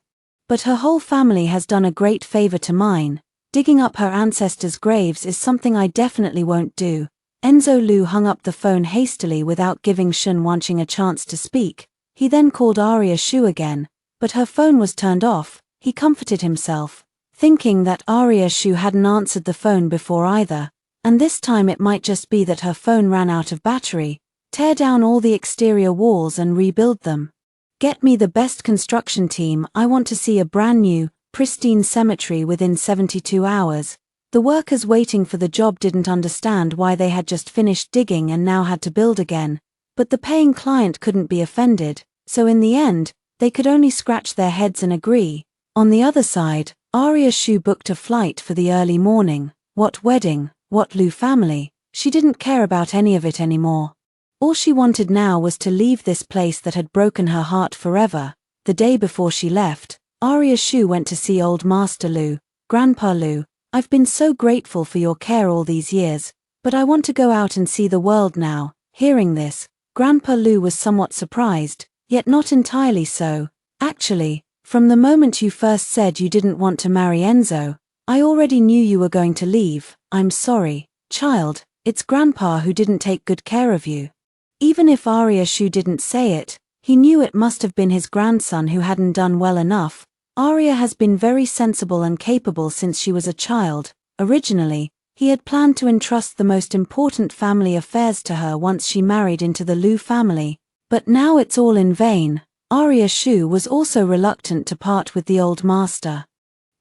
But her whole family has done a great favor to mine. Digging up her ancestors' graves is something I definitely won't do." Enzo Lu hung up the phone hastily without giving Shen Wanqing a chance to speak. He then called Arya Shu again, but her phone was turned off. He comforted himself, thinking that Arya Shu hadn't answered the phone before either, and this time it might just be that her phone ran out of battery. Tear down all the exterior walls and rebuild them. Get me the best construction team. I want to see a brand new, pristine cemetery within 72 hours. The workers waiting for the job didn't understand why they had just finished digging and now had to build again, but the paying client couldn't be offended, so in the end, they could only scratch their heads and agree. On the other side, Arya Shu booked a flight for the early morning. What wedding? What Lu family? She didn't care about any of it anymore. All she wanted now was to leave this place that had broken her heart forever. The day before she left, Arya Shu went to see old Master Lu. "Grandpa Lu, I've been so grateful for your care all these years, but I want to go out and see the world now." Hearing this, Grandpa Lu was somewhat surprised, yet not entirely so. "Actually, from the moment you first said you didn't want to marry Enzo, I already knew you were going to leave. I'm sorry, child, it's Grandpa who didn't take good care of you." Even if Arya Shu didn't say it, he knew it must have been his grandson who hadn't done well enough. Arya has been very sensible and capable since she was a child. Originally, he had planned to entrust the most important family affairs to her once she married into the Lu family. But now it's all in vain. Arya Shu was also reluctant to part with the old master.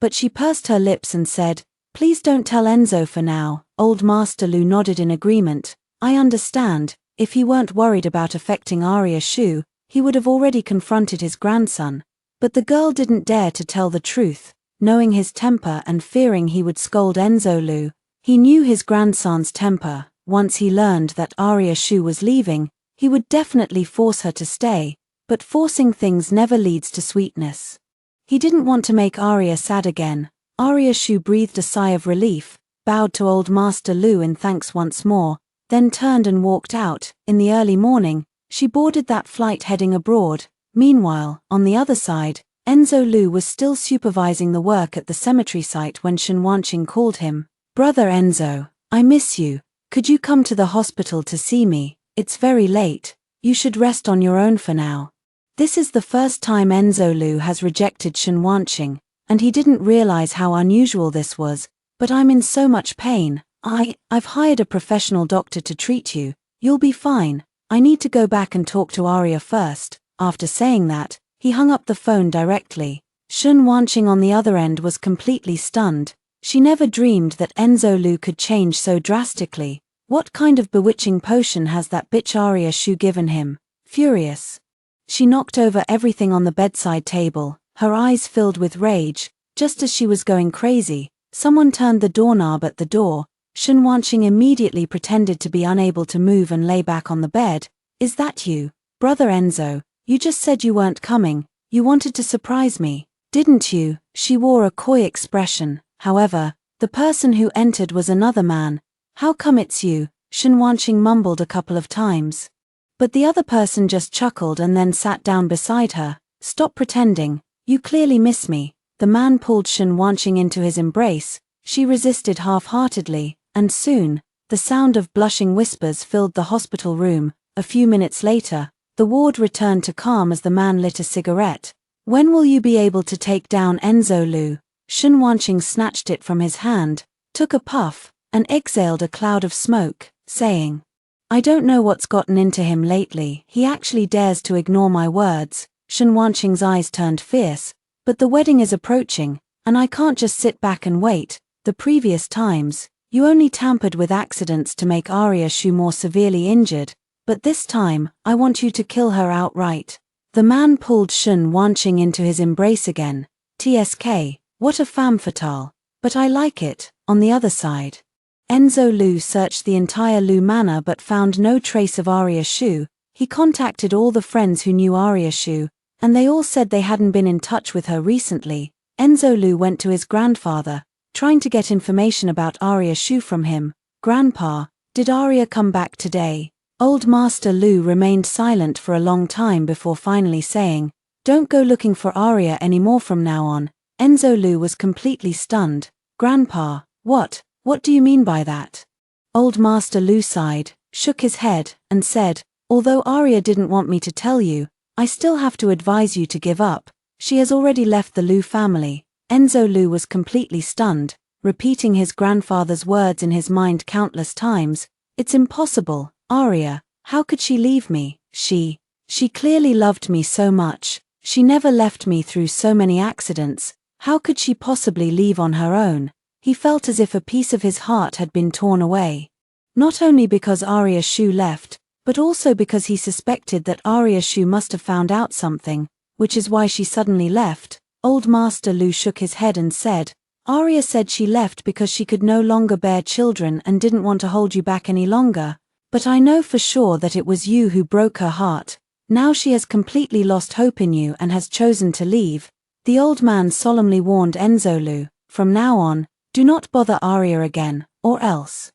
But she pursed her lips and said, "Please don't tell Enzo for now." Old Master Lu nodded in agreement. "I understand. If he weren't worried about affecting Arya Shu, he would have already confronted his grandson." But the girl didn't dare to tell the truth, knowing his temper and fearing he would scold Enzo Lu. He knew his grandson's temper. Once he learned that Arya Shu was leaving, he would definitely force her to stay, but forcing things never leads to sweetness. He didn't want to make Arya sad again. Arya Shu breathed a sigh of relief, bowed to old Master Lu in thanks once more, then turned and walked out. In the early morning, she boarded that flight heading abroad. Meanwhile, on the other side, Enzo Lu was still supervising the work at the cemetery site when Shen Wanqing called him. "Brother Enzo, I miss you. Could you come to the hospital to see me? It's very late. You should rest on your own for now." This is the first time Enzo Lu has rejected Shen Wanqing, and he didn't realize how unusual this was. "But I'm in so much pain. I've hired a professional doctor to treat you. You'll be fine. I need to go back and talk to Arya first." After saying that, he hung up the phone directly. Shun Wanqing on the other end was completely stunned. She never dreamed that Enzo Lu could change so drastically. What kind of bewitching potion has that bitch Arya Shu given him? Furious, she knocked over everything on the bedside table, her eyes filled with rage. Just as she was going crazy, someone turned the doorknob at the door. Shun Wanqing immediately pretended to be unable to move and lay back on the bed. "Is that you, brother Enzo? You just said you weren't coming. You wanted to surprise me, didn't you?" She wore a coy expression. However, the person who entered was another man. "How come it's you?" Shun Wanqing mumbled a couple of times. But the other person just chuckled and then sat down beside her. "Stop pretending. You clearly miss me." The man pulled Shun Wanqing into his embrace. She resisted half-heartedly, and soon, the sound of blushing whispers filled the hospital room. A few minutes later, the ward returned to calm as the man lit a cigarette. "When will you be able to take down Enzo Lu?" Shun Wanqing snatched it from his hand, took a puff, and exhaled a cloud of smoke, saying, "I don't know what's gotten into him lately. He actually dares to ignore my words." Shun Wanqing's eyes turned fierce. "But the wedding is approaching, and I can't just sit back and wait. The previous times, you only tampered with accidents to make Arya Shu more severely injured, but this time, I want you to kill her outright." The man pulled Shun Wanqing into his embrace again. "TSK, what a femme fatale. But I like it." On the other side, Enzo Lu searched the entire Lu manor but found no trace of Arya Shu. He contacted all the friends who knew Arya Shu, and they all said they hadn't been in touch with her recently. Enzo Lu went to his grandfather, trying to get information about Arya Shu from him. "Grandpa, did Arya come back today?" Old Master Lu remained silent for a long time before finally saying, "Don't go looking for Arya anymore from now on." Enzo Lu was completely stunned. "Grandpa, what do you mean by that?" Old Master Lu sighed, shook his head, and said, "Although Arya didn't want me to tell you, I still have to advise you to give up. She has already left the Lu family." Enzo Lu was completely stunned, repeating his grandfather's words in his mind countless times. "It's impossible, Arya. How could she leave me? She clearly loved me so much. She never left me through so many accidents. How could she possibly leave on her own?" He felt as if a piece of his heart had been torn away. Not only because Arya Shu left, but also because he suspected that Arya Shu must have found out something, which is why she suddenly left. Old Master Lu shook his head and said, "Arya said she left because she could no longer bear children and didn't want to hold you back any longer. But I know for sure that it was you who broke her heart. Now she has completely lost hope in you and has chosen to leave." The old man solemnly warned Enzo Lu, "From now on, do not bother Arya again, or else.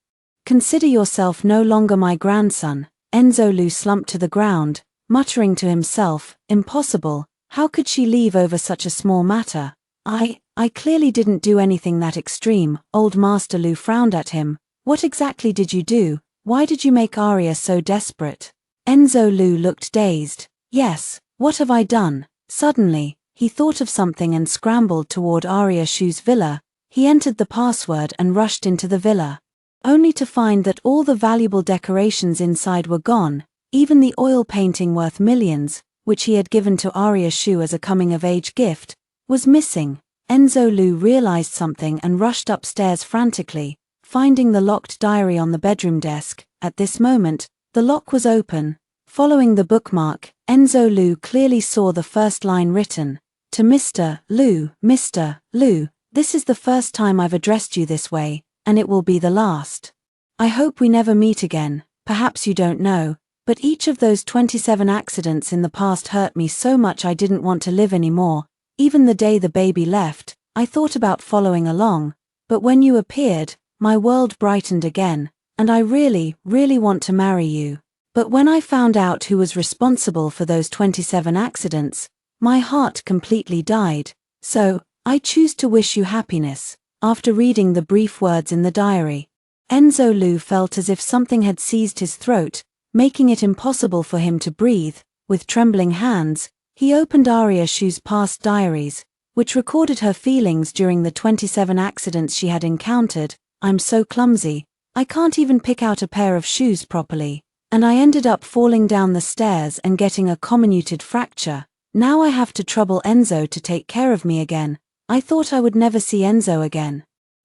Consider yourself no longer my grandson." Enzo Lu slumped to the ground, muttering to himself, "Impossible. How could she leave over such a small matter? I clearly didn't do anything that extreme." Old Master Lu frowned at him. "What exactly did you do? Why did you make Arya so desperate?" Enzo Lu looked dazed. "Yes, what have I done?" Suddenly, he thought of something and scrambled toward Arya Shu's villa. He entered the password and rushed into the villa, only to find that all the valuable decorations inside were gone, even the oil painting worth millions, which he had given to Arya Shu as a coming-of-age gift, was missing. Enzo Lu realized something and rushed upstairs frantically, finding the locked diary on the bedroom desk. At this moment, the lock was open. Following the bookmark, Enzo Lu clearly saw the first line written, "To Mr. Lu, Mr. Lu, this is the first time I've addressed you this way, and it will be the last. I hope we never meet again. Perhaps you don't know, but each of those 27 accidents in the past hurt me so much I didn't want to live anymore. Even the day the baby left, I thought about following along, but when you appeared, my world brightened again, and I really want to marry you. But when I found out who was responsible for those 27 accidents, my heart completely died. So, I choose to wish you happiness." After reading the brief words in the diary, Enzo Lu felt as if something had seized his throat, making it impossible for him to breathe. With trembling hands, he opened Arya Shu's past diaries, which recorded her feelings during the 27 accidents she had encountered. "I'm so clumsy. I can't even pick out a pair of shoes properly. And I ended up falling down the stairs and getting a comminuted fracture. Now I have to trouble Enzo to take care of me again. I thought I would never see Enzo again.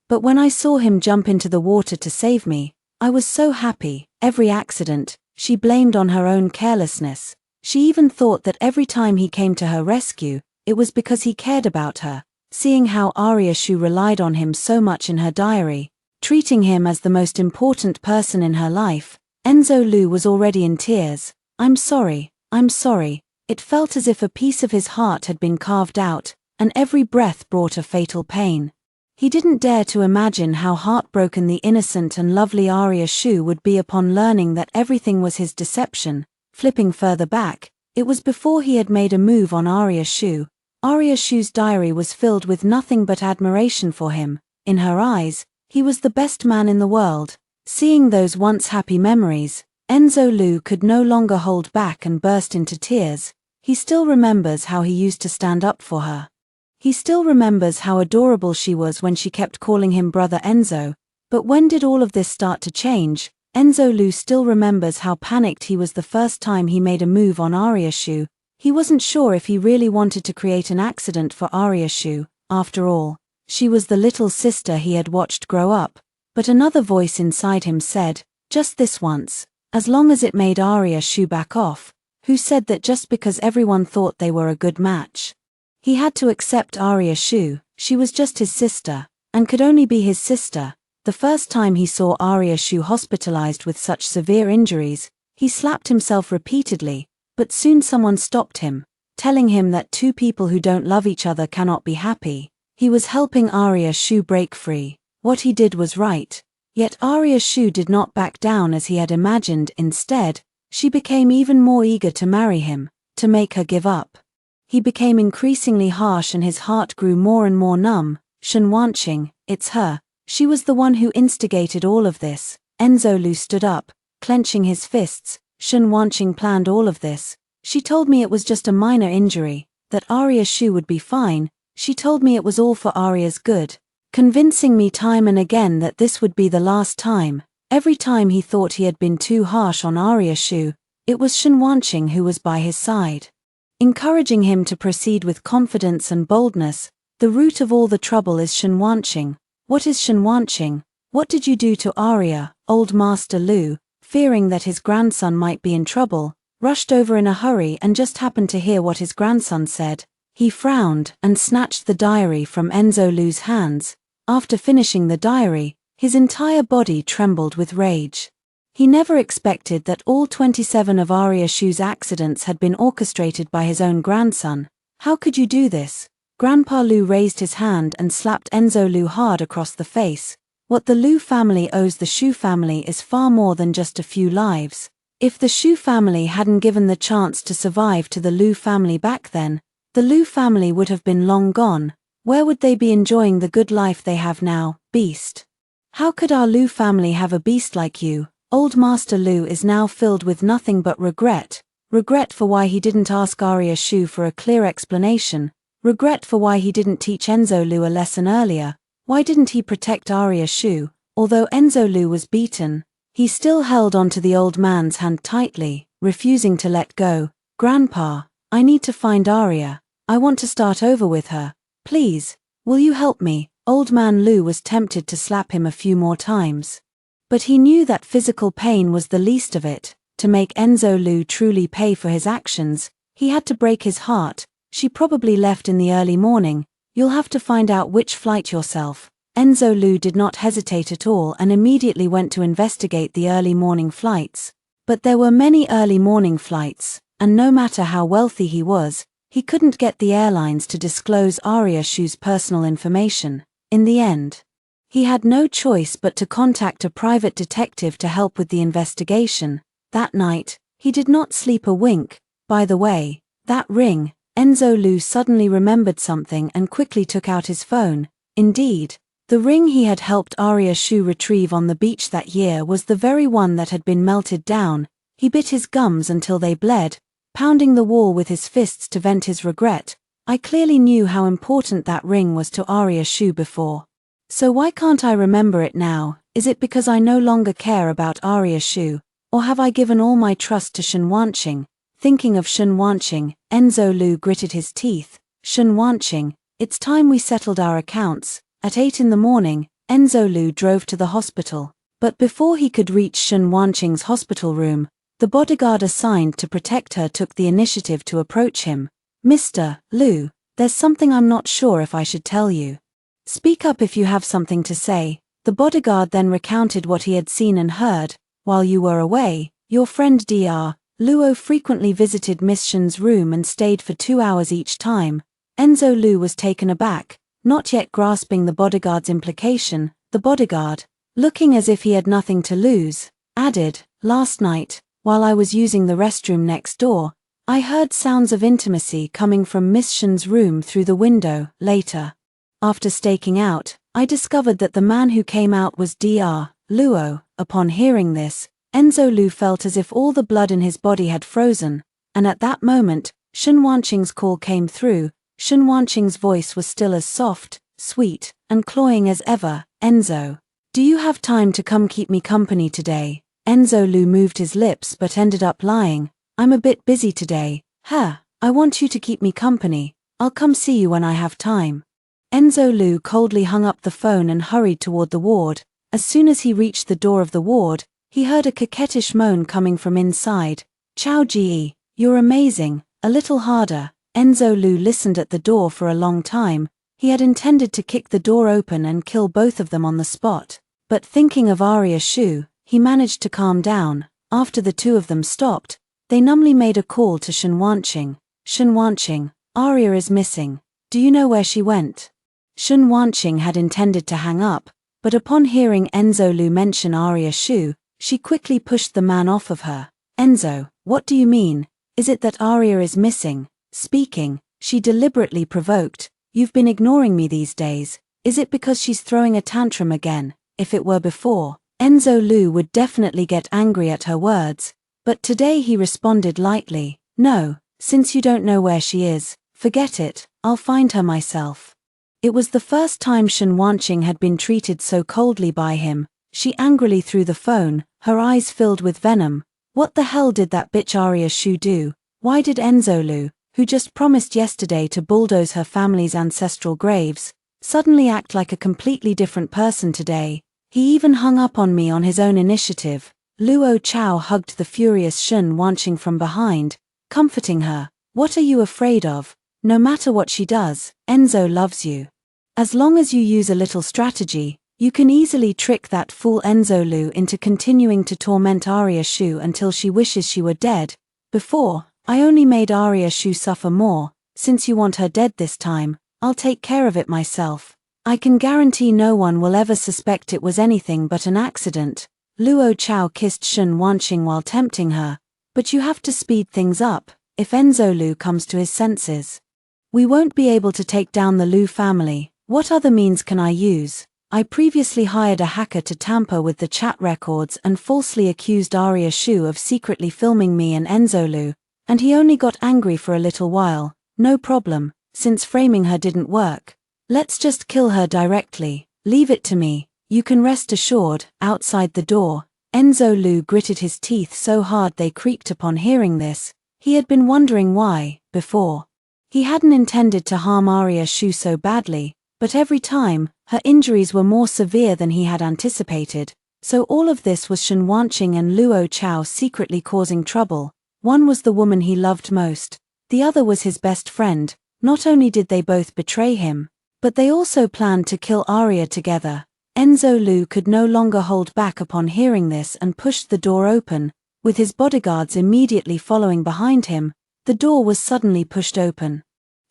But when I saw him jump into the water to save me, I was so happy. Every accident, she blamed on her own carelessness. She even thought that every time he came to her rescue, it was because he cared about her. Seeing how Arya Shu relied on him so much in her diary, treating him as the most important person in her life, Enzo Lu was already in tears. I'm sorry. It felt as if a piece of his heart had been carved out, and every breath brought a fatal pain. He didn't dare to imagine how heartbroken the innocent and lovely Arya Shu would be upon learning that everything was his deception. Flipping further back, it was before he had made a move on Arya Shu. Arya Shu's diary was filled with nothing but admiration for him. In her eyes, he was the best man in the world. Seeing those once happy memories, Enzo Lu could no longer hold back and burst into tears. He still remembers how he used to stand up for her. He still remembers how adorable she was when she kept calling him Brother Enzo. But when did all of this start to change? Enzo Lu still remembers how panicked he was the first time he made a move on Arya Shu. He wasn't sure if he really wanted to create an accident for Arya Shu. After all, she was the little sister he had watched grow up. But another voice inside him said, just this once, as long as it made Arya Shu back off. Who said that just because everyone thought they were a good match? He had to accept Arya Shu. She was just his sister, and could only be his sister. The first time he saw Arya Shu hospitalized with such severe injuries, he slapped himself repeatedly, but soon someone stopped him, telling him that two people who don't love each other cannot be happy. He was helping Arya Shu break free. What he did was right. Yet Arya Shu did not back down as he had imagined. Instead, she became even more eager to marry him, to make her give up. He became increasingly harsh and his heart grew more and more numb. Shen Wanqing, it's her. She was the one who instigated all of this. Enzo Lu stood up, clenching his fists. Shen Wanqing planned all of this. She told me it was just a minor injury, that Arya Shu would be fine. She told me it was all for Arya's good, convincing me time and again that this would be the last time. Every time he thought he had been too harsh on Arya Shu, it was Shen Wanqing who was by his side, encouraging him to proceed with confidence and boldness. The root of all the trouble is Shen Wanqing. What is Shen Wanqing? What did you do to Arya? Old Master Lu, fearing that his grandson might be in trouble, rushed over in a hurry and just happened to hear what his grandson said. He frowned and snatched the diary from Enzo Lu's hands. After finishing the diary, his entire body trembled with rage. He never expected that all 27 of Arya Shu's accidents had been orchestrated by his own grandson. How could you do this? Grandpa Lu raised his hand and slapped Enzo Lu hard across the face. What the Lu family owes the Shu family is far more than just a few lives. If the Shu family hadn't given the chance to survive to the Lu family back then, the Lu family would have been long gone. Where would they be enjoying the good life they have now? Beast. How could our Lu family have a beast like you? Old Master Lu is now filled with nothing but regret. Regret for why he didn't ask Arya Shu for a clear explanation. Regret for why he didn't teach Enzo Lu a lesson earlier. Why didn't he protect Arya Shu? Although Enzo Lu was beaten, he still held onto the old man's hand tightly, refusing to let go. Grandpa, I need to find Arya. I want to start over with her. Please, will you help me? Old man Lu was tempted to slap him a few more times. But he knew that physical pain was the least of it. To make Enzo Lu truly pay for his actions, he had to break his heart. She probably left in the early morning. You'll have to find out which flight yourself. Enzo Lu did not hesitate at all and immediately went to investigate the early morning flights. But there were many early morning flights, and no matter how wealthy he was, he couldn't get the airlines to disclose Arya Shu's personal information. In the end, he had no choice but to contact a private detective to help with the investigation. That night, he did not sleep a wink. By the way, that ring. Enzo Lu suddenly remembered something and quickly took out his phone. Indeed, the ring he had helped Arya Shu retrieve on the beach that year was the very one that had been melted down. He bit his gums until they bled, pounding the wall with his fists to vent his regret. I clearly knew how important that ring was to Arya Shu before. So why can't I remember it now? Is it because I no longer care about Arya Shu? Or have I given all my trust to Shen Wanqing? Thinking of Shen Wanqing, Enzo Lu gritted his teeth. Shen Wanqing, it's time we settled our accounts. At 8 in the morning, Enzo Lu drove to the hospital. But before he could reach Shen Wanqing's hospital room, the bodyguard assigned to protect her took the initiative to approach him. Mr. Lu, there's something I'm not sure if I should tell you. Speak up if you have something to say. The bodyguard then recounted what he had seen and heard. While you were away, your friend Dr. Luo frequently visited Miss Shen's room and stayed for 2 hours each time. Enzo Lu was taken aback, not yet grasping the bodyguard's implication. The bodyguard, looking as if he had nothing to lose, added, last night, while I was using the restroom next door, I heard sounds of intimacy coming from Miss Shen's room through the window. Later, after staking out, I discovered that the man who came out was Dr. Luo. Upon hearing this, Enzo Lu felt as if all the blood in his body had frozen, and at that moment, Shen Wanqing's call came through. Shen Wanqing's voice was still as soft, sweet, and cloying as ever. Enzo, do you have time to come keep me company today? Enzo Lu moved his lips but ended up lying. I'm a bit busy today. I want you to keep me company. I'll come see you when I have time. Enzo Lu coldly hung up the phone and hurried toward the ward. As soon as he reached the door of the ward, he heard a coquettish moan coming from inside. Chao Ji, you're amazing, a little harder. Enzo Lu listened at the door for a long time. He had intended to kick the door open and kill both of them on the spot. But thinking of Arya Shu, he managed to calm down. After the two of them stopped, they numbly made a call to Shen Wanqing. Shen Wanqing, Arya is missing. Do you know where she went? Shen Wanqing had intended to hang up, but upon hearing Enzo Lu mention Arya Shu, she quickly pushed the man off of her. Enzo, what do you mean? Is it that Arya is missing? Speaking, she deliberately provoked. You've been ignoring me these days. Is it because she's throwing a tantrum again? If it were before, Enzo Lu would definitely get angry at her words, but today he responded lightly. No, since you don't know where she is, forget it, I'll find her myself. It was the first time Shen Wanqing had been treated so coldly by him. She angrily threw the phone, her eyes filled with venom. What the hell did that bitch Arya Shu do? Why did Enzo Lu, who just promised yesterday to bulldoze her family's ancestral graves, suddenly act like a completely different person today? He even hung up on me on his own initiative. Luo Chao hugged the furious Shen Wanqing from behind, comforting her. What are you afraid of? No matter what she does, Enzo loves you. As long as you use a little strategy, you can easily trick that fool Enzo Lu into continuing to torment Arya Shu until she wishes she were dead. Before, I only made Arya Shu suffer more. Since you want her dead this time, I'll take care of it myself. I can guarantee no one will ever suspect it was anything but an accident. Luo Chao kissed Shen Wanqing while tempting her. But you have to speed things up, if Enzo Lu comes to his senses. We won't be able to take down the Lu family. What other means can I use? I previously hired a hacker to tamper with the chat records and falsely accused Arya Shu of secretly filming me and Enzo Lu, and he only got angry for a little while. No problem, since framing her didn't work. Let's just kill her directly. Leave it to me. You can rest assured. Outside the door, Enzo Lu gritted his teeth so hard they creaked upon hearing this. He had been wondering why, before. He hadn't intended to harm Arya Shu so badly, but every time, her injuries were more severe than he had anticipated. So all of this was Shen Wanqing and Luo Chao secretly causing trouble. One was the woman he loved most. The other was his best friend. Not only did they both betray him, but they also planned to kill Arya together. Enzo Lu could no longer hold back upon hearing this and pushed the door open, with his bodyguards immediately following behind him. The door was suddenly pushed open,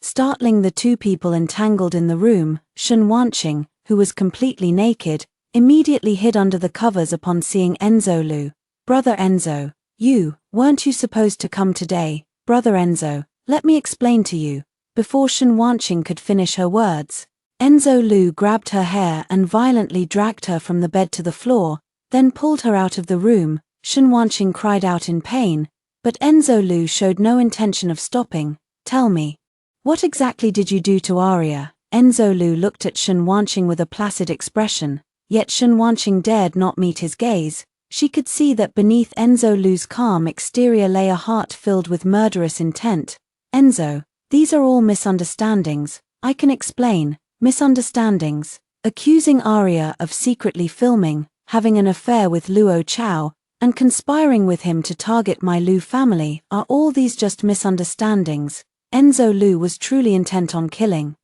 startling the two people entangled in the room. Shen Wanqing, who was completely naked, immediately hid under the covers upon seeing Enzo Lu. Brother Enzo, weren't you supposed to come today? Brother Enzo, let me explain to you. Before Shen Wanqing could finish her words, Enzo Lu grabbed her hair and violently dragged her from the bed to the floor, then pulled her out of the room. Shen Wanqing cried out in pain, but Enzo Lu showed no intention of stopping. Tell me, what exactly did you do to Arya? Enzo Lu looked at Shen Wanqing with a placid expression, yet Shen Wanqing dared not meet his gaze. She could see that beneath Enzo Lu's calm exterior lay a heart filled with murderous intent. Enzo, these are all misunderstandings. I can explain. Misunderstandings. Accusing Arya of secretly filming, having an affair with Luo Chao, and conspiring with him to target my Lu family, are all these just misunderstandings? Enzo Lu was truly intent on killing.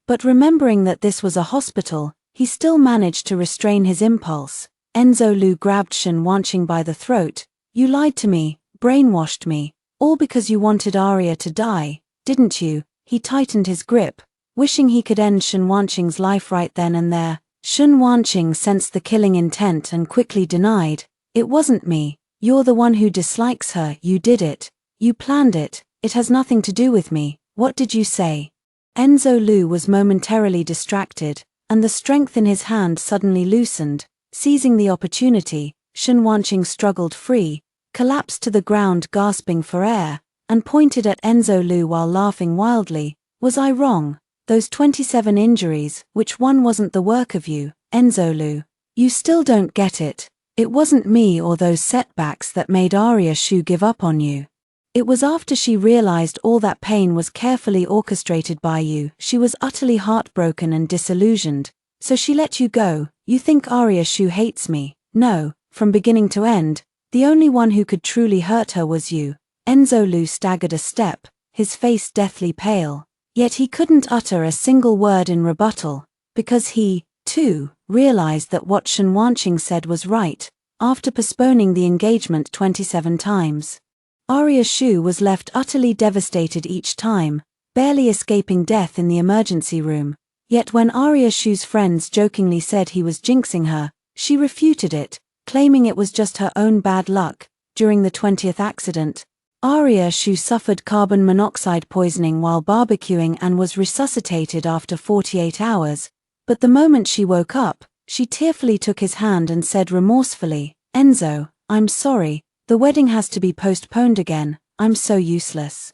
But remembering that this was a hospital, he still managed to restrain his impulse. Enzo Lu grabbed Shen Wanqing by the throat. You lied to me, brainwashed me, all because you wanted Arya to die, didn't you? He tightened his grip, wishing he could end Shen Wanqing's life right then and there. Shen Wanqing sensed the killing intent and quickly denied. It wasn't me. You're the one who dislikes her. You did it. You planned it. It has nothing to do with me. What did you say? Enzo Lu was momentarily distracted, and the strength in his hand suddenly loosened. Seizing the opportunity, Shen Wanqing struggled free, collapsed to the ground gasping for air, and pointed at Enzo Lu while laughing wildly. Was I wrong? Those 27 injuries, which one wasn't the work of you, Enzo Lu? You still don't get it. It wasn't me or those setbacks that made Arya Shu give up on you. It was after she realized all that pain was carefully orchestrated by you. She was utterly heartbroken and disillusioned, so she let you go. You think Arya Shu hates me? No, from beginning to end, the only one who could truly hurt her was you. Enzo Lu staggered a step, his face deathly pale. Yet he couldn't utter a single word in rebuttal, because he, too, realized that what Shen Wanqing said was right. After postponing the engagement 27 times, Arya Shu was left utterly devastated each time, barely escaping death in the emergency room. Yet when Arya Shu's friends jokingly said he was jinxing her, she refuted it, claiming it was just her own bad luck. During the 20th accident, Arya Shu suffered carbon monoxide poisoning while barbecuing and was resuscitated after 48 hours. But the moment she woke up, she tearfully took his hand and said remorsefully, Enzo, I'm sorry, the wedding has to be postponed again. I'm so useless.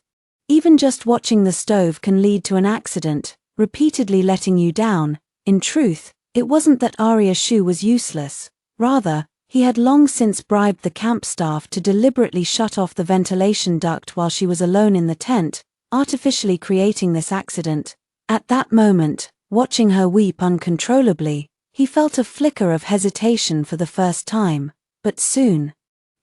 Even just watching the stove can lead to an accident, repeatedly letting you down. In truth, it wasn't that Arya Shu was useless. Rather, he had long since bribed the camp staff to deliberately shut off the ventilation duct while she was alone in the tent, artificially creating this accident. At that moment, watching her weep uncontrollably, he felt a flicker of hesitation for the first time. But soon,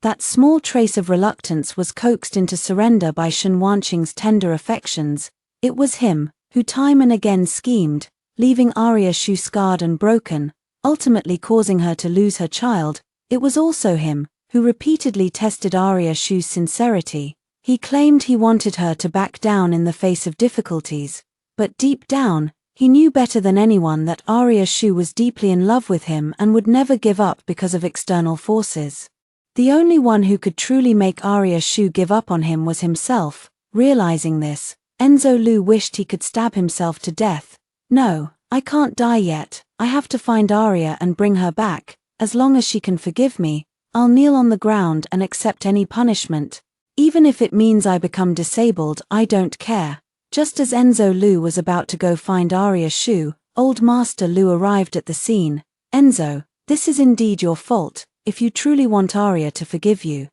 that small trace of reluctance was coaxed into surrender by Shen Wanqing's tender affections. It was him who time and again schemed, leaving Arya Shu scarred and broken, ultimately causing her to lose her child. It was also him who repeatedly tested Arya Shu's sincerity. He claimed he wanted her to back down in the face of difficulties, but deep down, he knew better than anyone that Arya Shu was deeply in love with him and would never give up because of external forces. The only one who could truly make Arya Shu give up on him was himself. Realizing this, Enzo Lu wished he could stab himself to death. No, I can't die yet. I have to find Arya and bring her back. As long as she can forgive me, I'll kneel on the ground and accept any punishment. Even if it means I become disabled, I don't care. Just as Enzo Lu was about to go find Arya Shu, Old Master Lu arrived at the scene. Enzo, this is indeed your fault. If you truly want Arya to forgive you,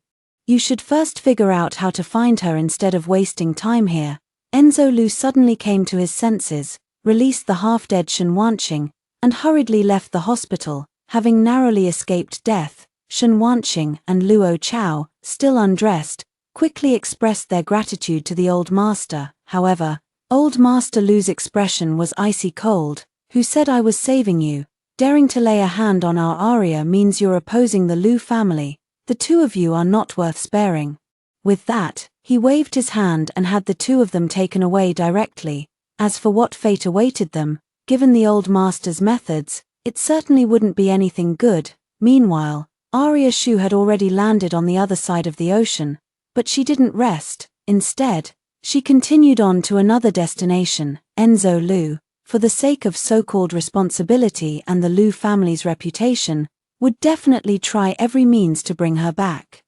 you should first figure out how to find her instead of wasting time here. Enzo Lu suddenly came to his senses, released the half-dead Shen Wanqing, and hurriedly left the hospital. Having narrowly escaped death, Shen Wanqing and Luo Chao, still undressed, quickly expressed their gratitude to the Old Master. However, Old Master Lu's expression was icy cold. Who said I was saving you? Daring to lay a hand on our Arya means you're opposing the Lu family. The two of you are not worth sparing. With that, he waved his hand and had the two of them taken away directly. As for what fate awaited them, given the Old Master's methods, it certainly wouldn't be anything good. Meanwhile, Arya Shu had already landed on the other side of the ocean, but she didn't rest. Instead, she continued on to another destination, Enzo Lu, for the sake of so-called responsibility and the Lu family's reputation, would definitely try every means to bring her back.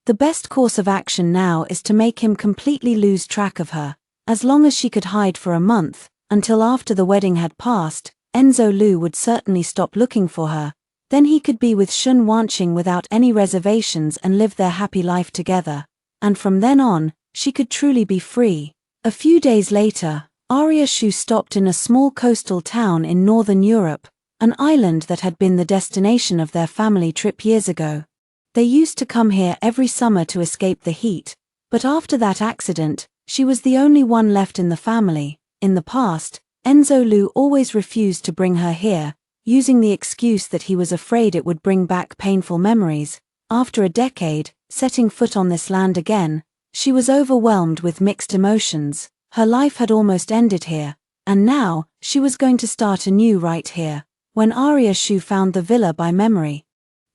The best course of action now is to make him completely lose track of her. As long as she could hide for a month, until after the wedding had passed, Enzo Lu would certainly stop looking for her. Then he could be with Shun Wanqing without any reservations and live their happy life together. And from then on, she could truly be free. A few days later, Arya Shu stopped in a small coastal town in northern Europe, an island that had been the destination of their family trip years ago. They used to come here every summer to escape the heat, but after that accident, she was the only one left in the family. In the past, Enzo Lu always refused to bring her here, using the excuse that he was afraid it would bring back painful memories. After a decade, setting foot on this land again, she was overwhelmed with mixed emotions. Her life had almost ended here, and now, she was going to start anew right here. When Arya Shu found the villa by memory,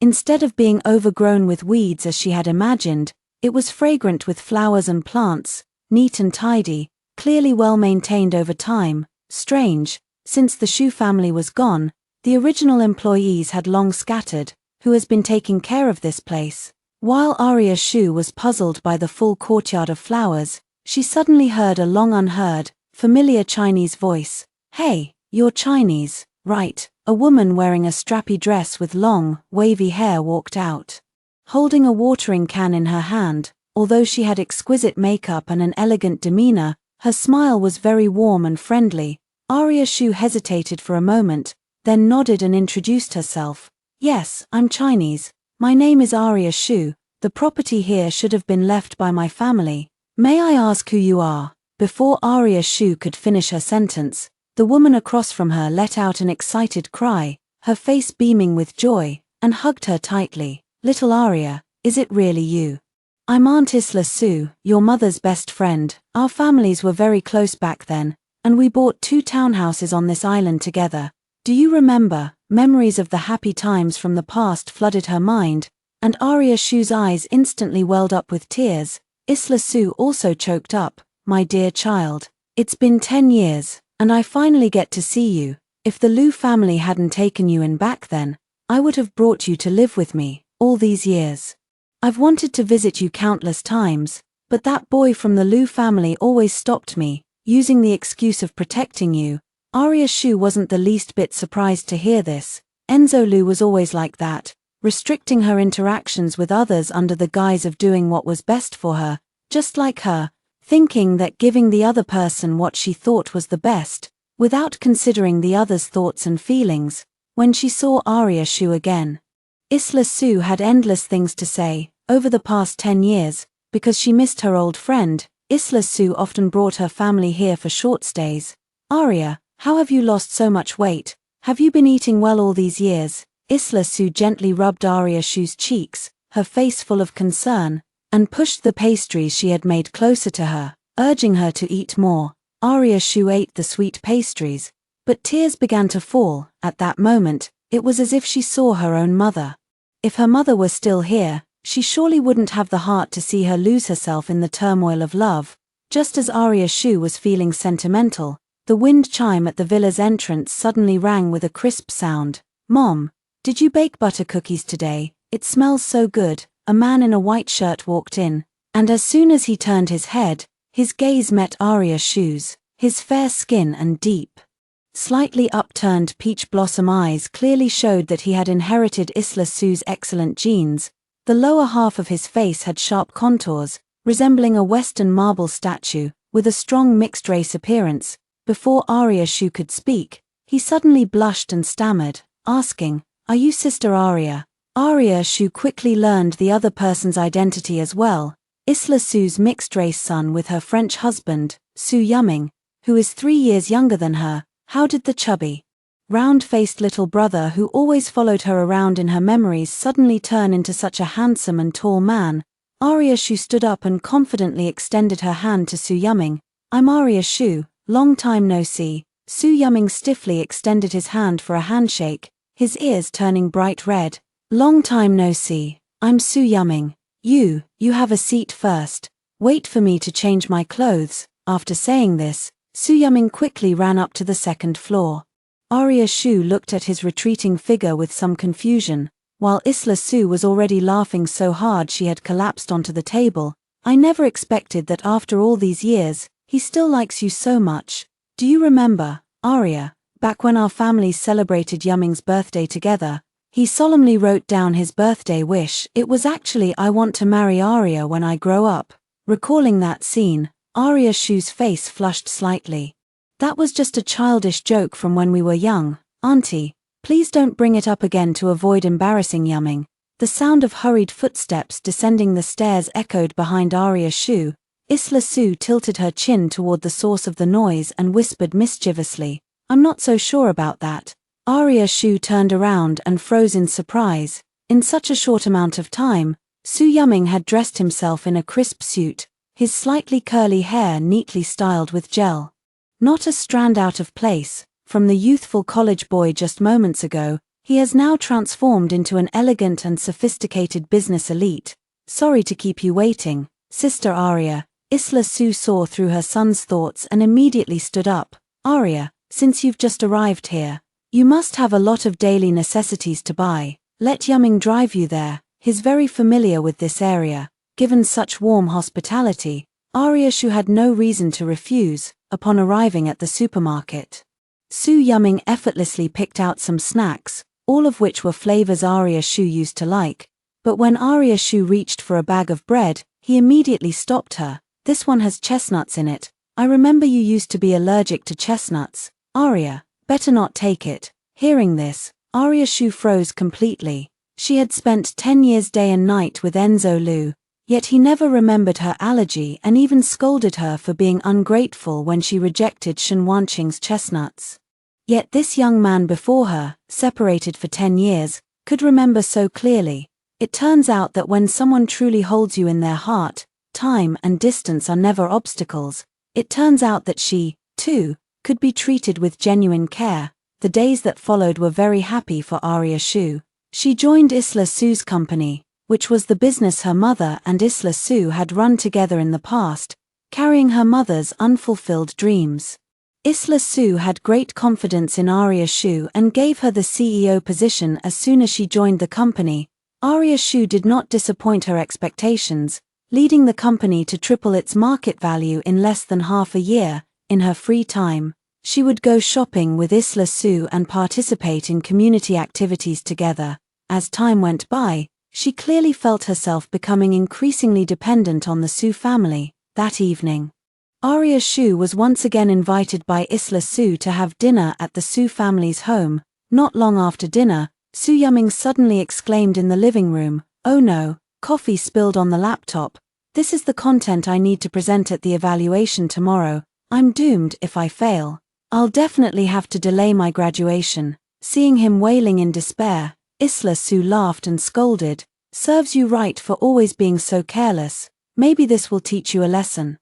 instead of being overgrown with weeds as she had imagined, it was fragrant with flowers and plants, neat and tidy, clearly well maintained over time. Strange, since the Shu family was gone, the original employees had long scattered. Who has been taking care of this place? While Arya Shu was puzzled by the full courtyard of flowers, she suddenly heard a long unheard, familiar Chinese voice. Hey, you're Chinese, right? A woman wearing a strappy dress with long, wavy hair walked out. Holding a watering can in her hand, although she had exquisite makeup and an elegant demeanor, her smile was very warm and friendly. Arya Shu hesitated for a moment, then nodded and introduced herself. Yes, I'm Chinese. My name is Arya Shu. The property here should have been left by my family. May I ask who you are? Before Arya Shu could finish her sentence, the woman across from her let out an excited cry, her face beaming with joy, and hugged her tightly. Little Arya, is it really you? I'm Aunt Isla Su, your mother's best friend. Our families were very close back then, and we bought 2 townhouses on this island together. Do you remember? Memories of the happy times from the past flooded her mind, and Arya Shu's eyes instantly welled up with tears. Isla Su also choked up. My dear child, it's been 10 years, and I finally get to see you. If the Lu family hadn't taken you in back then, I would have brought you to live with me, all these years. I've wanted to visit you countless times, but that boy from the Lu family always stopped me, using the excuse of protecting you. Arya Shu wasn't the least bit surprised to hear this. Enzo Lu was always like that, restricting her interactions with others under the guise of doing what was best for her, just like her, thinking that giving the other person what she thought was the best, without considering the other's thoughts and feelings. When she saw Arya Shu again, Isla Su had endless things to say. Over the past 10 years, because she missed her old friend, Isla Su often brought her family here for short stays. Arya, how have you lost so much weight? Have you been eating well all these years? Isla Su gently rubbed Arya Shu's cheeks, her face full of concern, and pushed the pastries she had made closer to her, urging her to eat more. Arya Shu ate the sweet pastries, but tears began to fall. At that moment, it was as if she saw her own mother. If her mother were still here, she surely wouldn't have the heart to see her lose herself in the turmoil of love. Just as Arya Shu was feeling sentimental, the wind chime at the villa's entrance suddenly rang with a crisp sound. Mom, did you bake butter cookies today? It smells so good. A man in a white shirt walked in, and as soon as he turned his head, his gaze met Arya Shu's. His fair skin and deep, slightly upturned peach blossom eyes clearly showed that he had inherited Isla Su's excellent genes. The lower half of his face had sharp contours, resembling a Western marble statue, with a strong mixed-race appearance. Before Arya Shu could speak, he suddenly blushed and stammered, asking, "Are you Sister Arya?" Arya Shu quickly learned the other person's identity as well, Isla Su's mixed-race son with her French husband, Su Yuming, who is 3 years younger than her. How did the chubby, round-faced little brother who always followed her around in her memories suddenly turn into such a handsome and tall man? Arya Shu stood up and confidently extended her hand to Su Yuming. "I'm Arya Shu. Long time no see." Su Yuming stiffly extended his hand for a handshake, his ears turning bright red. "Long time no see. I'm Su Yuming. You have a seat first. Wait for me to change my clothes." After saying this, Su Yuming quickly ran up to the second floor. Arya Shu looked at his retreating figure with some confusion, while Isla Su was already laughing so hard she had collapsed onto the table. "I never expected that after all these years, he still likes you so much. Do you remember, Arya, back when our families celebrated Yuming's birthday together? He solemnly wrote down his birthday wish. It was actually, "I want to marry Arya when I grow up." Recalling that scene, Arya Shu's face flushed slightly. "That was just a childish joke from when we were young, Auntie. Please don't bring it up again," to avoid embarrassing Yumming. The sound of hurried footsteps descending the stairs echoed behind Arya Shu. Isla Su tilted her chin toward the source of the noise and whispered mischievously, "I'm not so sure about that." Arya Shu turned around and froze in surprise. In such a short amount of time, Su Yumming had dressed himself in a crisp suit, his slightly curly hair neatly styled with gel. Not a strand out of place, from the youthful college boy just moments ago, he has now transformed into an elegant and sophisticated business elite. "Sorry to keep you waiting, Sister Arya." Isla Su saw through her son's thoughts and immediately stood up. "Arya, since you've just arrived here, you must have a lot of daily necessities to buy. Let Yumming drive you there. He's very familiar with this area." Given such warm hospitality, Arya Shu had no reason to refuse. Upon arriving at the supermarket, Su Yumming effortlessly picked out some snacks, all of which were flavors Arya Shu used to like. But when Arya Shu reached for a bag of bread, he immediately stopped her. "This one has chestnuts in it. I remember you used to be allergic to chestnuts. Arya, better not take it." Hearing this, Arya Shu froze completely. She had spent 10 years day and night with Enzo Lu, yet he never remembered her allergy and even scolded her for being ungrateful when she rejected Shen Wanqing's chestnuts. Yet this young man before her, separated for 10 years, could remember so clearly. It turns out that when someone truly holds you in their heart, time and distance are never obstacles. It turns out that she, too, could be treated with genuine care. The days that followed were very happy for Arya Shu. She joined Isla Su's company, which was the business her mother and Isla Su had run together in the past, carrying her mother's unfulfilled dreams. Isla Su had great confidence in Arya Shu and gave her the CEO position as soon as she joined the company. Arya Shu did not disappoint her expectations, leading the company to triple its market value in less than half a year. In her free time, she would go shopping with Isla Su and participate in community activities together. As time went by, she clearly felt herself becoming increasingly dependent on the Su family. That evening, Arya Shu was once again invited by Isla Su to have dinner at the Su family's home. Not long after dinner, Su Yumming suddenly exclaimed in the living room, "Oh no, coffee spilled on the laptop. This is the content I need to present at the evaluation tomorrow. I'm doomed if I fail. I'll definitely have to delay my graduation." Seeing him wailing in despair, Isla Su laughed and scolded, "Serves you right for always being so careless. Maybe this will teach you a lesson."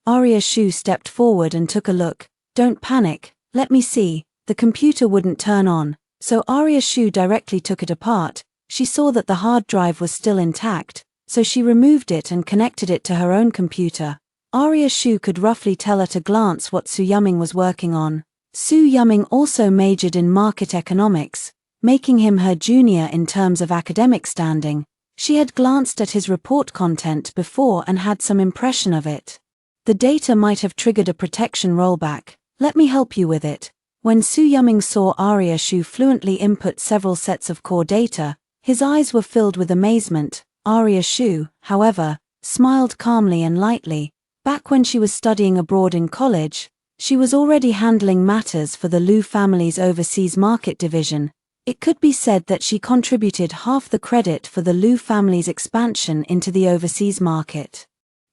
Arya Shu stepped forward and took a look. "Don't panic, let me see." The computer wouldn't turn on, so Arya Shu directly took it apart. She saw that the hard drive was still intact, so she removed it and connected it to her own computer. Arya Shu could roughly tell at a glance what Su Yumming was working on. Su Yumming also majored in market economics, making him her junior in terms of academic standing. She had glanced at his report content before and had some impression of it. The data might have triggered a protection rollback. "Let me help you with it." When Su Yumming saw Arya Shu fluently input several sets of core data, his eyes were filled with amazement. Arya Shu, however, smiled calmly and lightly. Back when she was studying abroad in college, she was already handling matters for the Lu family's overseas market division. It could be said that she contributed half the credit for the Lu family's expansion into the overseas market.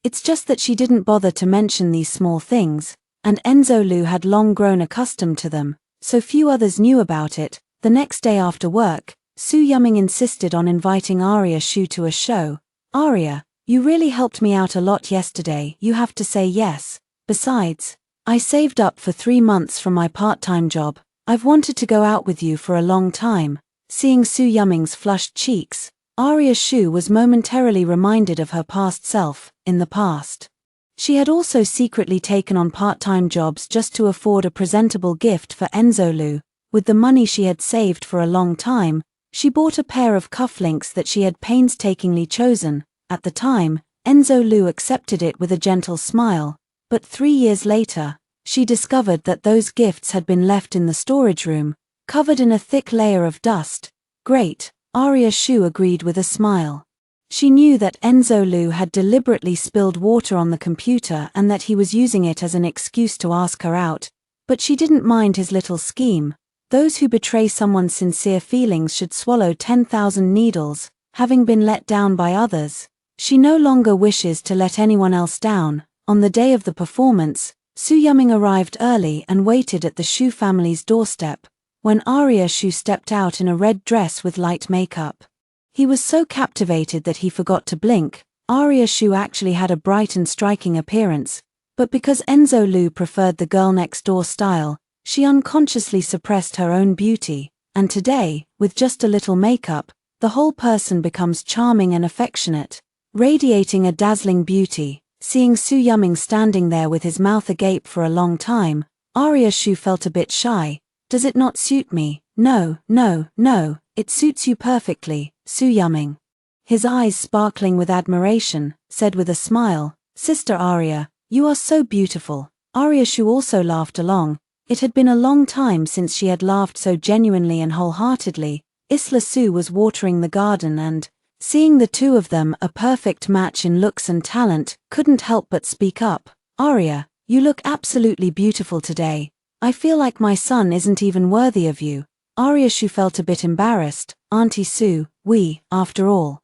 It's just that she didn't bother to mention these small things, and Enzo Lu had long grown accustomed to them, so few others knew about it. The next day after work, Su Yumming insisted on inviting Arya Shu to a show. "Arya, you really helped me out a lot yesterday. You have to say yes. Besides, I saved up for 3 months from my part-time job. I've wanted to go out with you for a long time." Seeing Su Yumming's flushed cheeks, Arya Shu was momentarily reminded of her past self. In the past, she had also secretly taken on part-time jobs just to afford a presentable gift for Enzo Lu. With the money she had saved for a long time, she bought a pair of cufflinks that she had painstakingly chosen. At the time, Enzo Lu accepted it with a gentle smile, but 3 years later, she discovered that those gifts had been left in the storage room, covered in a thick layer of dust. Great, Arya Shu agreed with a smile. She knew that Enzo Lu had deliberately spilled water on the computer and that he was using it as an excuse to ask her out, but she didn't mind his little scheme. Those who betray someone's sincere feelings should swallow 10,000 needles, having been let down by others. She no longer wishes to let anyone else down. On the day of the performance, Su Yuming arrived early and waited at the Shu family's doorstep. When Arya Shu stepped out in a red dress with light makeup, he was so captivated that he forgot to blink. Arya Shu actually had a bright and striking appearance, but because Enzo Lu preferred the girl next door style, she unconsciously suppressed her own beauty, and today, with just a little makeup, the whole person becomes charming and affectionate, radiating a dazzling beauty. Seeing Su Yuming standing there with his mouth agape for a long time, Arya Shu felt a bit shy. Does it not suit me? No, no, no, it suits you perfectly, Su Yuming. His eyes sparkling with admiration, said with a smile, Sister Arya, you are so beautiful. Arya Shu also laughed along. It had been a long time since she had laughed so genuinely and wholeheartedly. Isla Su was watering the garden and, seeing the two of them a perfect match in looks and talent, couldn't help but speak up. Arya, you look absolutely beautiful today. I feel like my son isn't even worthy of you. Arya Shu felt a bit embarrassed. Auntie Su, after all.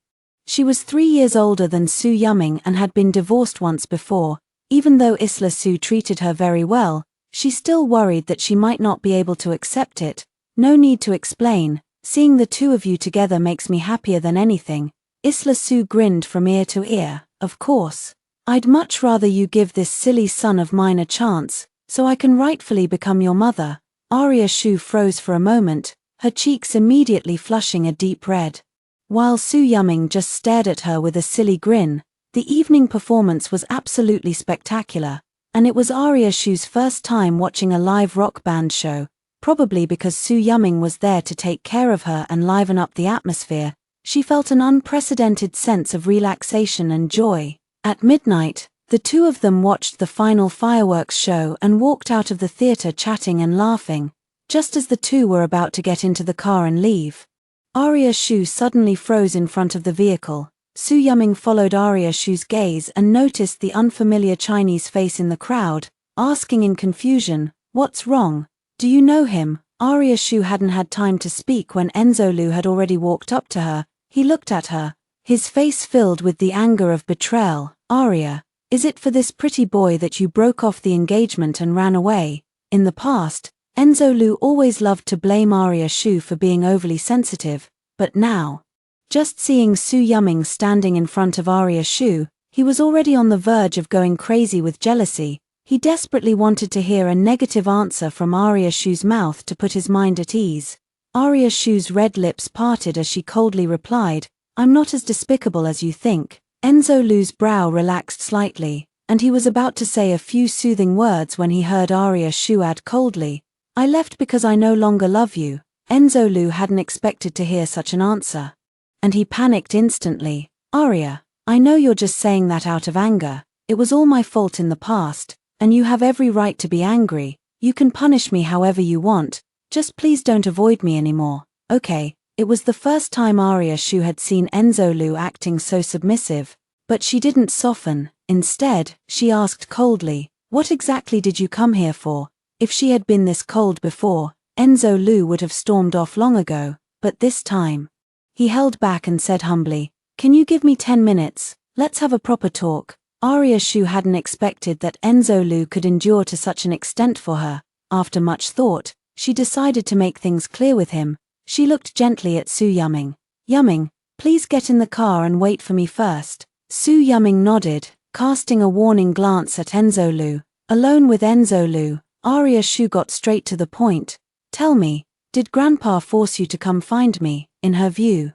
She was 3 years older than Su Yuming and had been divorced once before. Even though Isla Su treated her very well, she still worried that she might not be able to accept it. No need to explain. Seeing the two of you together makes me happier than anything. Isla Su grinned from ear to ear. Of course. I'd much rather you give this silly son of mine a chance, so I can rightfully become your mother. Arya Shu froze for a moment, her cheeks immediately flushing a deep red. While Su Yuming just stared at her with a silly grin. The evening performance was absolutely spectacular, and it was Arya Shu's first time watching a live rock band show. Probably because Su Yuming was there to take care of her and liven up the atmosphere, she felt an unprecedented sense of relaxation and joy. At midnight, the two of them watched the final fireworks show and walked out of the theater chatting and laughing. Just as the two were about to get into the car and leave, Arya Shu suddenly froze in front of the vehicle. Su Yuming followed Arya Shu's gaze and noticed the unfamiliar Chinese face in the crowd, asking in confusion, "What's wrong? Do you know him?" Arya Shu hadn't had time to speak when Enzo Lu had already walked up to her. He looked at her, his face filled with the anger of betrayal. "Arya, is it for this pretty boy that you broke off the engagement and ran away?" In the past, Enzo Lu always loved to blame Arya Shu for being overly sensitive, but now, just seeing Su Yuming standing in front of Arya Shu, he was already on the verge of going crazy with jealousy. He desperately wanted to hear a negative answer from Arya Shu's mouth to put his mind at ease. Arya Shu's red lips parted as she coldly replied, "I'm not as despicable as you think." Enzo Lu's brow relaxed slightly, and he was about to say a few soothing words when he heard Arya Shu add coldly, "I left because I no longer love you." Enzo Lu hadn't expected to hear such an answer, and he panicked instantly. "Arya, I know you're just saying that out of anger. It was all my fault in the past, and you have every right to be angry. You can punish me however you want, just please don't avoid me anymore, okay?" It was the first time Arya Shu had seen Enzo Lu acting so submissive, but she didn't soften. Instead, she asked coldly, "What exactly did you come here for?" If she had been this cold before, Enzo Lu would have stormed off long ago, but this time, he held back and said humbly, "Can you give me 10 minutes? Let's have a proper talk." Arya Shu hadn't expected that Enzo Lu could endure to such an extent for her. After much thought, she decided to make things clear with him. She looked gently at Su Yuming. "Yuming, please get in the car and wait for me first." Su Yuming nodded, casting a warning glance at Enzo Lu. Alone with Enzo Lu, Arya Shu got straight to the point. "Tell me, did Grandpa force you to come find me?" In her view,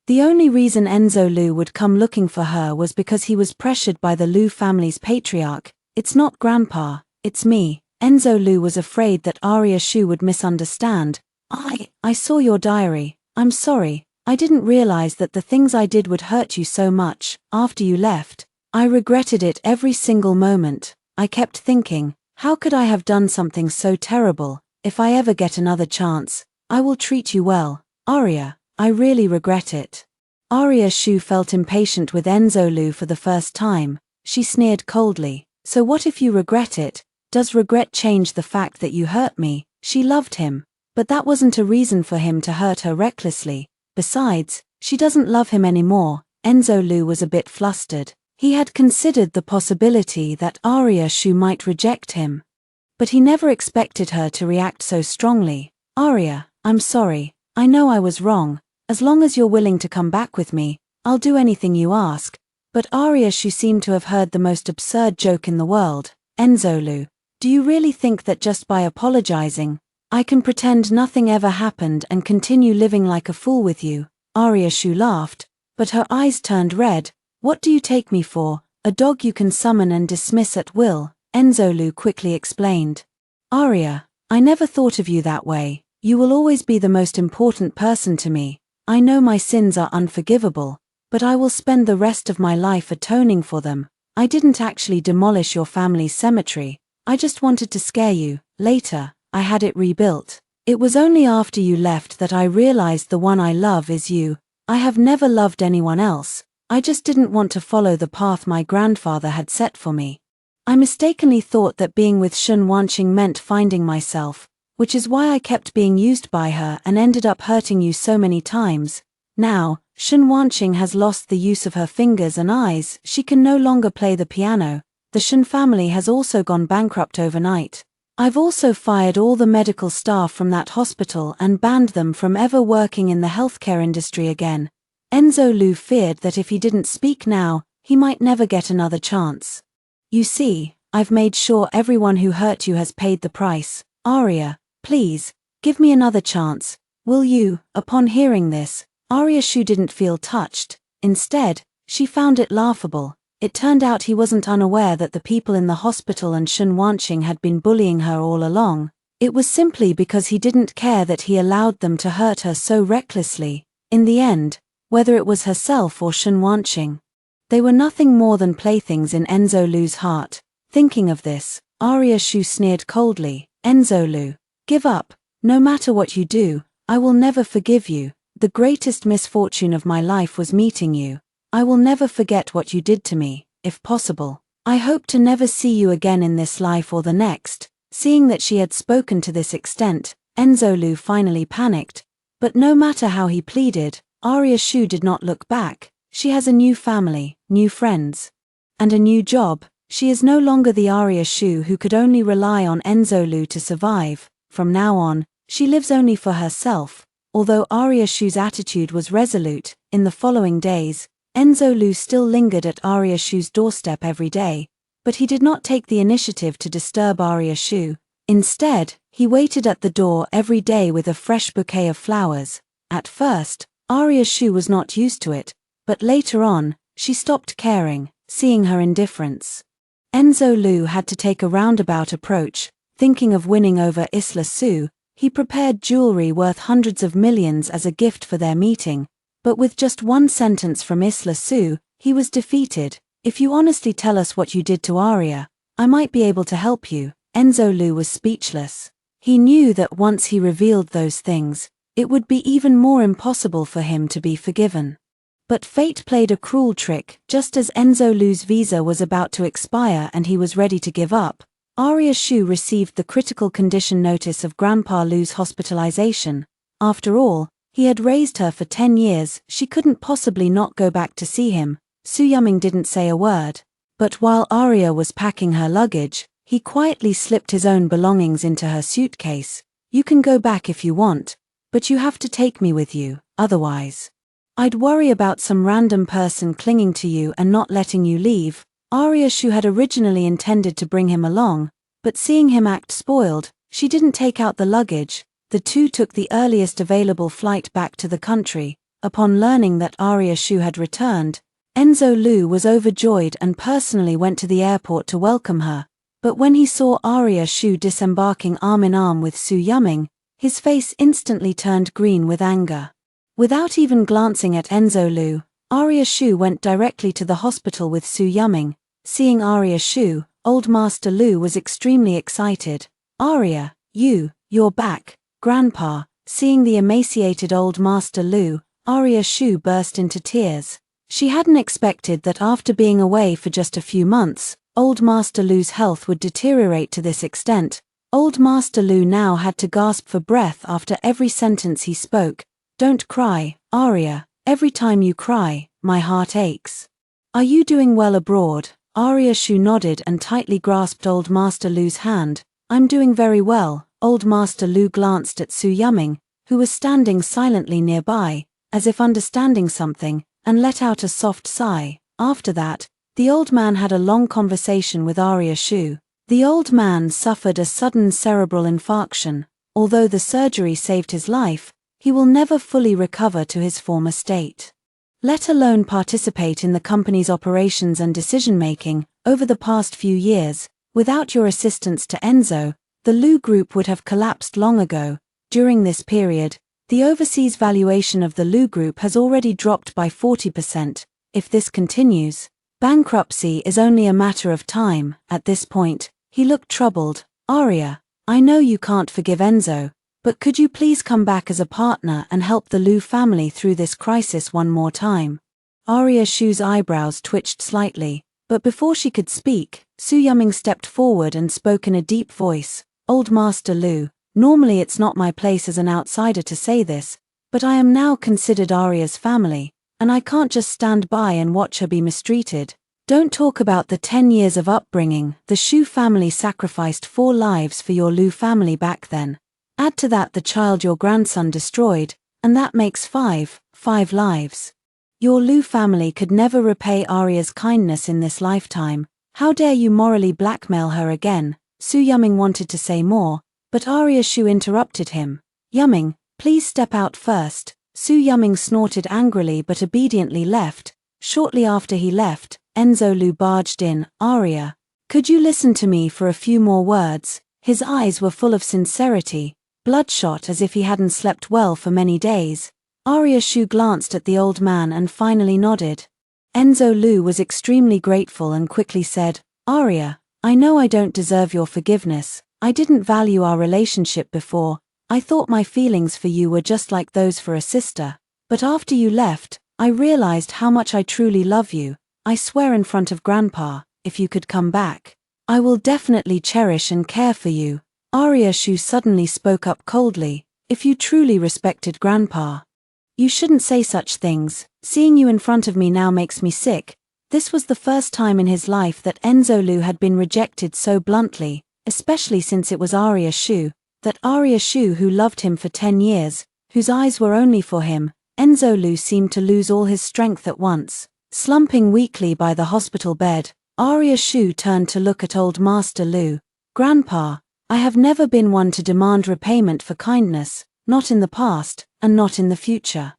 the only reason Enzo Lu would come looking for her was because he was pressured by the Lu family's patriarch. "It's not Grandpa, it's me." Enzo Lu was afraid that Arya Shu would misunderstand. I saw your diary. I'm sorry, I didn't realize that the things I did would hurt you so much. After you left, I regretted it every single moment. I kept thinking, how could I have done something so terrible? If I ever get another chance, I will treat you well." "Arya, I really regret it. Arya Shu felt impatient with Enzolu for the first time. She sneered coldly. So what if you regret it? Does regret change the fact that you hurt me? She loved him. But that wasn't a reason for him to hurt her recklessly. Besides, she doesn't love him anymore. Enzolu was a bit flustered. He had considered the possibility that Arya Shu might reject him. But he never expected her to react so strongly. Arya, I'm sorry. I know I was wrong. As long as you're willing to come back with me, I'll do anything you ask. But Arya Shu seemed to have heard the most absurd joke in the world. Enzolu, do you really think that just by apologizing, I can pretend nothing ever happened and continue living like a fool with you? Arya Shu laughed, but her eyes turned red. What do you take me for? A dog you can summon and dismiss at will, Enzolu quickly explained. Arya, I never thought of you that way. You will always be the most important person to me. I know my sins are unforgivable, but I will spend the rest of my life atoning for them. I didn't actually demolish your family's cemetery. I just wanted to scare you. Later, I had it rebuilt. It was only after you left that I realized the one I love is you. I have never loved anyone else. I just didn't want to follow the path my grandfather had set for me. I mistakenly thought that being with Shun Wanqing meant finding myself, which is why I kept being used by her and ended up hurting you so many times. Now, Shun Wanqing has lost the use of her fingers and eyes. She can no longer play the piano. The Shun family has also gone bankrupt overnight. I've also fired all the medical staff from that hospital and banned them from ever working in the healthcare industry again. Enzolu feared that if he didn't speak now, he might never get another chance. You see, I've made sure everyone who hurt you has paid the price. Arya, please, give me another chance. Will you? Upon hearing this, Arya Shu didn't feel touched. Instead, she found it laughable. It turned out he wasn't unaware that the people in the hospital and Shun Wanqing had been bullying her all along. It was simply because he didn't care that he allowed them to hurt her so recklessly. In the end, whether it was herself or Shun Wanqing, they were nothing more than playthings in Enzolu's heart. Thinking of this, Arya Shu sneered coldly. Enzolu, give up. No matter what you do, I will never forgive you. The greatest misfortune of my life was meeting you. I will never forget what you did to me, if possible. I hope to never see you again in this life or the next. Seeing that she had spoken to this extent, Enzolu finally panicked. But no matter how he pleaded, Arya Shu did not look back. She has a new family, new friends, and a new job. She is no longer the Arya Shu who could only rely on Enzolu to survive. From now on, she lives only for herself. Although Arya Shu's attitude was resolute, in the following days, Enzolu still lingered at Arya Shu's doorstep every day, but he did not take the initiative to disturb Arya Shu. Instead, he waited at the door every day with a fresh bouquet of flowers. At first, Arya Shu was not used to it, but later on, she stopped caring, seeing her indifference. Enzolu had to take a roundabout approach. Thinking of winning over Isla Su, he prepared jewelry worth hundreds of millions as a gift for their meeting. But with just one sentence from Isla Su, he was defeated. If you honestly tell us what you did to Arya, I might be able to help you. Enzolu was speechless. He knew that once he revealed those things, it would be even more impossible for him to be forgiven. But fate played a cruel trick. Just as Enzolu's visa was about to expire and he was ready to give up, Arya Shu received the critical condition notice of Grandpa Lu's hospitalization. After all, he had raised her for 10 years, she couldn't possibly not go back to see him. Su Yuming didn't say a word. But while Arya was packing her luggage, he quietly slipped his own belongings into her suitcase. You can go back if you want, but you have to take me with you, otherwise I'd worry about some random person clinging to you and not letting you leave. Arya Shu had originally intended to bring him along, but seeing him act spoiled, she didn't take out the luggage. The two took the earliest available flight back to the country. Upon learning that Arya Shu had returned, Enzolu was overjoyed and personally went to the airport to welcome her. But when he saw Arya Shu disembarking arm in arm with Su Yuming, his face instantly turned green with anger. Without even glancing at Enzolu, Arya Shu went directly to the hospital with Su Yuming. Seeing Arya Shu, Old Master Lu was extremely excited. Arya, you're back. Grandpa, Seeing the emaciated old Master Lu, Arya Shu burst into tears. She hadn't expected that after being away for just a few months, old Master Lu's health would deteriorate to this extent. Old Master Lu now had to gasp for breath after every sentence he spoke. "Don't cry, Arya. Every time you cry, my heart aches." "Are you doing well abroad?" Arya Shu nodded and tightly grasped old Master Lu's hand. "I'm doing very well." Old Master Lu glanced at Su Yuming, who was standing silently nearby, as if understanding something, and let out a soft sigh. After that, the old man had a long conversation with Arya Shu. The old man suffered a sudden cerebral infarction. Although the surgery saved his life, he will never fully recover to his former state, let alone participate in the company's operations and decision-making. Over the past few years, without your assistance to Enzo, the Lu Group would have collapsed long ago. During this period, the overseas valuation of the Lu Group has already dropped by 40%. If this continues, bankruptcy is only a matter of time. At this point, he looked troubled. "Arya, I know you can't forgive Enzo, but could you please come back as a partner and help the Lu family through this crisis one more time?" Arya Shu's eyebrows twitched slightly, but before she could speak, Su Yuming stepped forward and spoke in a deep voice. "Old Master Lu, normally it's not my place as an outsider to say this, but I am now considered Arya's family, and I can't just stand by and watch her be mistreated. Don't talk about the 10 years of upbringing. The Shu family sacrificed 4 lives for your Lu family back then. Add to that the child your grandson destroyed, and that makes 5 lives. Your Lu family could never repay Arya's kindness in this lifetime. How dare you morally blackmail her again?" Su Yuming wanted to say more, but Arya Shu interrupted him. "Yuming, please step out first." Su Yuming snorted angrily but obediently left. Shortly after he left, Enzo Lu barged in. "Arya, could you listen to me for a few more words?" His eyes were full of sincerity, bloodshot as if he hadn't slept well for many days. Arya Shu glanced at the old man and finally nodded. Enzo Lu was extremely grateful and quickly said, "Arya, I know I don't deserve your forgiveness. I didn't value our relationship before. I thought my feelings for you were just like those for a sister. But after you left, I realized how much I truly love you. I swear in front of Grandpa, if you could come back, I will definitely cherish and care for you." Arya Shu suddenly spoke up coldly. "If you truly respected Grandpa, you shouldn't say such things. Seeing you in front of me now makes me sick." This was the first time in his life that Enzo Lu had been rejected so bluntly, especially since it was Arya Shu, that Arya Shu who loved him for 10 years, whose eyes were only for him. Enzo Lu seemed to lose all his strength at once. Slumping weakly by the hospital bed, Arya Shu turned to look at old Master Lu. "Grandpa, I have never been one to demand repayment for kindness, not in the past, and not in the future.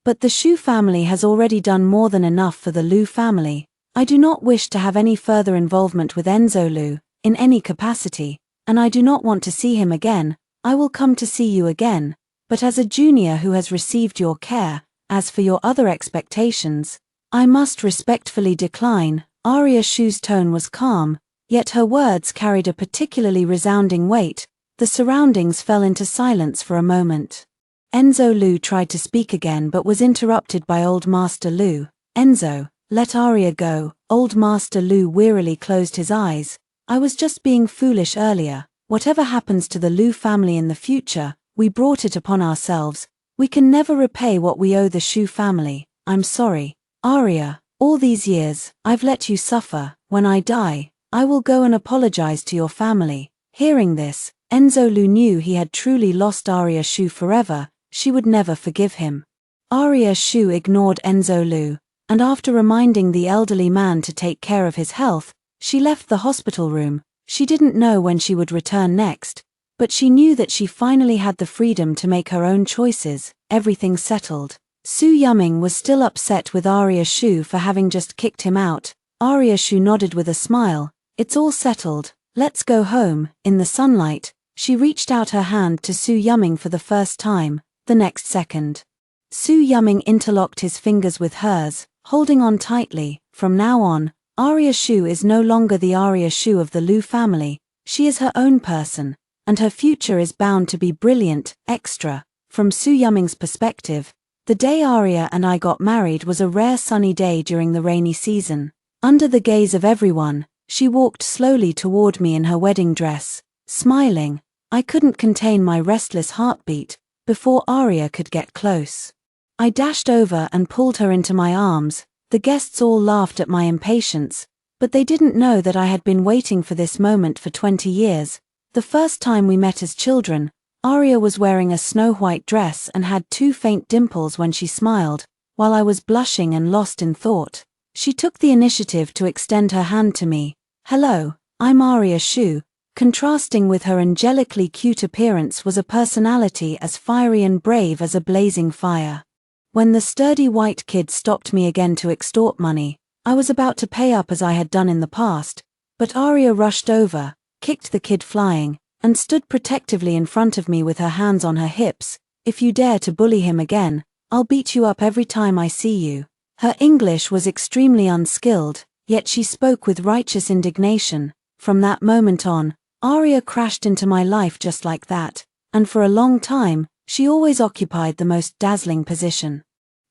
But the Shu family has already done more than enough for the Lu family. I do not wish to have any further involvement with Enzo Lu, in any capacity, and I do not want to see him again. I will come to see you again, but as a junior who has received your care. As for your other expectations, I must respectfully decline." Arya Shu's tone was calm, yet her words carried a particularly resounding weight. The surroundings fell into silence for a moment. Enzo Lu tried to speak again but was interrupted by old Master Lu. "Enzo, let Arya go." Old Master Lu wearily closed his eyes. "I was just being foolish earlier. Whatever happens to the Lu family in the future, we brought it upon ourselves. We can never repay what we owe the Shu family. I'm sorry. Arya, all these years, I've let you suffer. When I die, I will go and apologize to your family." Hearing this, Enzo Lu knew he had truly lost Arya Shu forever. She would never forgive him. Arya Shu ignored Enzo Lu, and after reminding the elderly man to take care of his health, she left the hospital room. She didn't know when she would return next, but she knew that she finally had the freedom to make her own choices. Everything settled. Su Yuming was still upset with Arya Shu for having just kicked him out. Arya Shu nodded with a smile. "It's all settled. Let's go home." In the sunlight, she reached out her hand to Su Yuming for the first time. The next second, Su Yuming interlocked his fingers with hers, holding on tightly. From now on, Arya Shu is no longer the Arya Shu of the Lu family. She is her own person, and her future is bound to be brilliant, extra. From Su Yuming's perspective, the day Arya and I got married was a rare sunny day during the rainy season. Under the gaze of everyone, she walked slowly toward me in her wedding dress, smiling. I couldn't contain my restless heartbeat before Arya could get close. I dashed over and pulled her into my arms. The guests all laughed at my impatience, but they didn't know that I had been waiting for this moment for 20 years. The first time we met as children, Arya was wearing a snow-white dress and had 2 faint dimples when she smiled, while I was blushing and lost in thought. She took the initiative to extend her hand to me. "Hello, I'm Arya Shu." Contrasting with her angelically cute appearance was a personality as fiery and brave as a blazing fire. When the sturdy white kid stopped me again to extort money, I was about to pay up as I had done in the past, but Arya rushed over, kicked the kid flying, and stood protectively in front of me with her hands on her hips. "If you dare to bully him again, I'll beat you up every time I see you." Her English was extremely unskilled, yet she spoke with righteous indignation. From that moment on, Arya crashed into my life just like that, and for a long time, she always occupied the most dazzling position.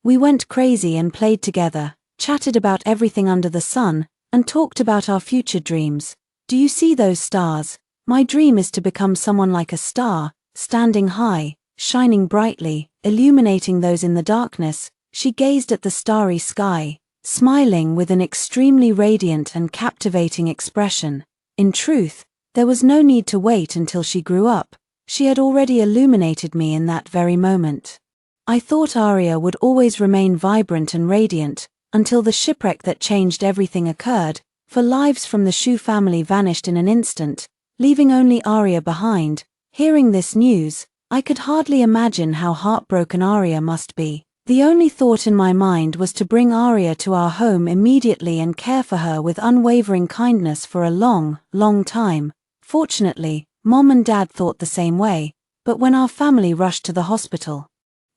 We went crazy and played together, chatted about everything under the sun, and talked about our future dreams. "Do you see those stars? My dream is to become someone like a star, standing high, shining brightly, illuminating those in the darkness." She gazed at the starry sky, smiling with an extremely radiant and captivating expression. In truth, there was no need to wait until she grew up. She had already illuminated me in that very moment. I thought Arya would always remain vibrant and radiant, until the shipwreck that changed everything occurred, for lives from the Shu family vanished in an instant, leaving only Arya behind. Hearing this news, I could hardly imagine how heartbroken Arya must be. The only thought in my mind was to bring Arya to our home immediately and care for her with unwavering kindness for a long, long time. Fortunately, Mom and Dad thought the same way, but when our family rushed to the hospital,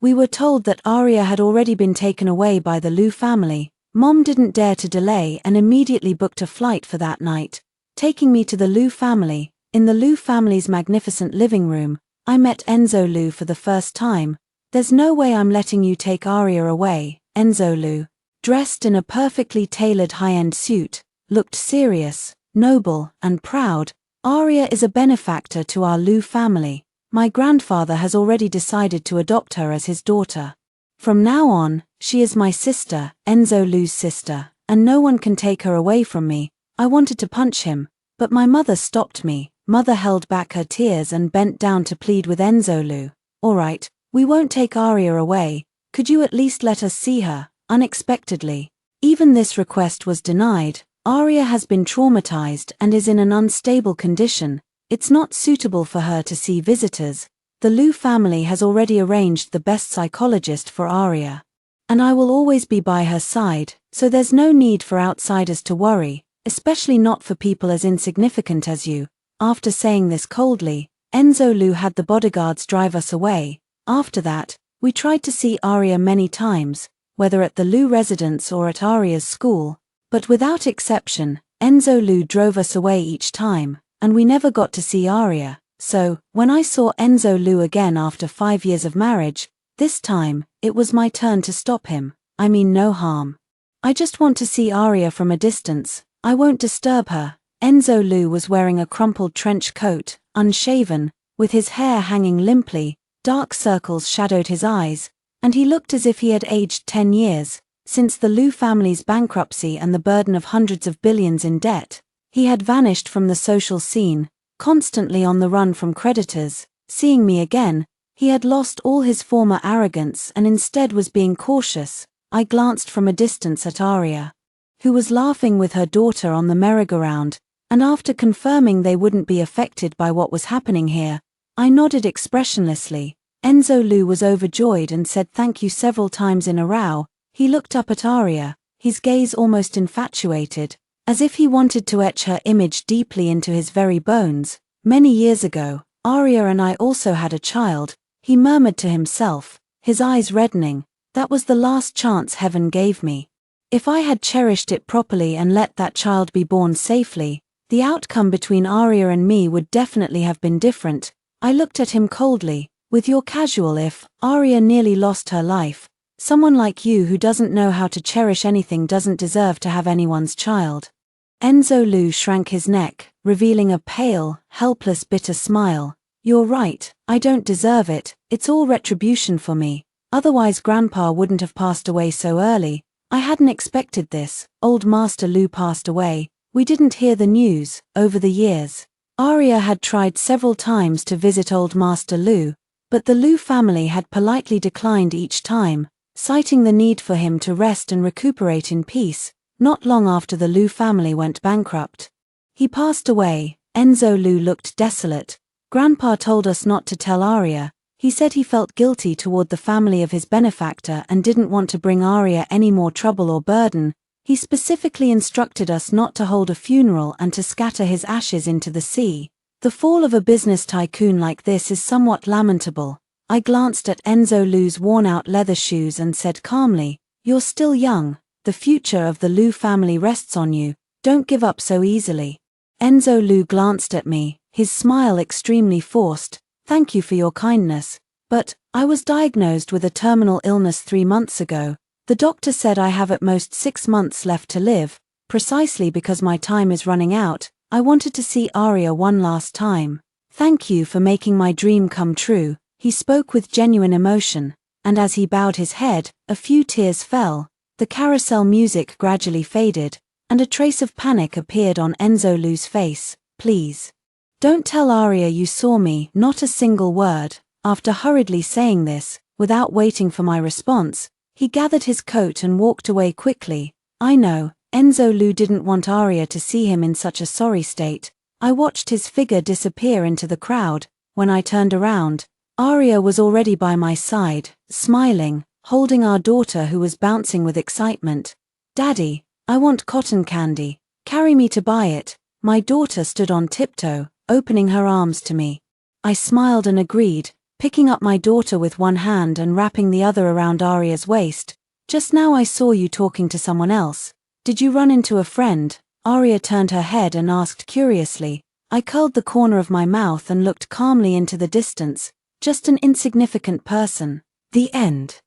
we were told that Arya had already been taken away by the Liu family. Mom didn't dare to delay and immediately booked a flight for that night, taking me to the Liu family. In the Liu family's magnificent living room, I met Enzo Liu for the first time. "There's no way I'm letting you take Arya away." Enzo Liu, dressed in a perfectly tailored high-end suit, looked serious, noble, and proud. "Arya is a benefactor to our Liu family. My grandfather has already decided to adopt her as his daughter. From now on, she is my sister, Enzo Liu's sister, and no one can take her away from me." I wanted to punch him, but my mother stopped me. Mother held back her tears and bent down to plead with Enzo Liu. "All right, we won't take Arya away. Could you at least let us see her?" Unexpectedly, even this request was denied. "Arya has been traumatized and is in an unstable condition. It's not suitable for her to see visitors. The Liu family has already arranged the best psychologist for Arya. And I will always be by her side, so there's no need for outsiders to worry, especially not for people as insignificant as you." After saying this coldly, Enzo Liu had the bodyguards drive us away. After that, we tried to see Arya many times, whether at the Liu residence or at Arya's school, but without exception, Enzo Liu drove us away each time, and we never got to see Arya. So, when I saw Enzo Liu again after 5 years of marriage, this time, it was my turn to stop him. I mean no harm. "I just want to see Arya from a distance. I won't disturb her." Enzo Liu was wearing a crumpled trench coat, unshaven, with his hair hanging limply. Dark circles shadowed his eyes, and he looked as if he had aged 10 years. Since the Liu family's bankruptcy and the burden of hundreds of billions in debt, he had vanished from the social scene, constantly on the run from creditors. Seeing me again, he had lost all his former arrogance and instead was being cautious. I glanced from a distance at Arya, who was laughing with her daughter on the merry-go-round, and after confirming they wouldn't be affected by what was happening here, I nodded expressionlessly. Enzo Liu was overjoyed and said thank you several times in a row. He looked up at Arya, his gaze almost infatuated, as if he wanted to etch her image deeply into his very bones. "Many years ago, Arya and I also had a child," he murmured to himself, his eyes reddening. "That was the last chance heaven gave me. If I had cherished it properly and let that child be born safely, the outcome between Arya and me would definitely have been different." I looked at him coldly. With your casual if, Arya nearly lost her life. Someone like you who doesn't know how to cherish anything doesn't deserve to have anyone's child. Enzo Lu shrank his neck, revealing a pale, helpless, bitter smile. You're right, I don't deserve it, it's all retribution for me. Otherwise Grandpa wouldn't have passed away so early. I hadn't expected this. Old Master Lu passed away. We didn't hear the news. Over the years, Arya had tried several times to visit Old Master Lu, but the Lu family had politely declined each time, citing the need for him to rest and recuperate in peace. Not long after the Lu family went bankrupt, he passed away. Enzo Lu looked desolate. Grandpa told us not to tell Arya. He said he felt guilty toward the family of his benefactor and didn't want to bring Arya any more trouble or burden. He specifically instructed us not to hold a funeral and to scatter his ashes into the sea. The fall of a business tycoon like this is somewhat lamentable. I glanced at Enzo Lu's worn-out leather shoes and said calmly, "You're still young. The future of the Lu family rests on you. Don't give up so easily." Enzo Lu glanced at me, his smile extremely forced. "Thank you for your kindness, but I was diagnosed with a terminal illness 3 months ago. The doctor said I have at most 6 months left to live. Precisely because my time is running out, I wanted to see Arya one last time. Thank you for making my dream come true." He spoke with genuine emotion, and as he bowed his head, a few tears fell. The carousel music gradually faded, and a trace of panic appeared on Enzo Lu's face. "Please, don't tell Arya you saw me." Not a single word. After hurriedly saying this, without waiting for my response, he gathered his coat and walked away quickly. I know, Enzo Lu didn't want Arya to see him in such a sorry state. I watched his figure disappear into the crowd. When I turned around, Arya was already by my side, smiling, holding our daughter who was bouncing with excitement. "Daddy, I want cotton candy. Carry me to buy it." My daughter stood on tiptoe, opening her arms to me. I smiled and agreed, picking up my daughter with one hand and wrapping the other around Arya's waist. "Just now I saw you talking to someone else. Did you run into a friend?" Arya turned her head and asked curiously. I curled the corner of my mouth and looked calmly into the distance. "Just an insignificant person." The end.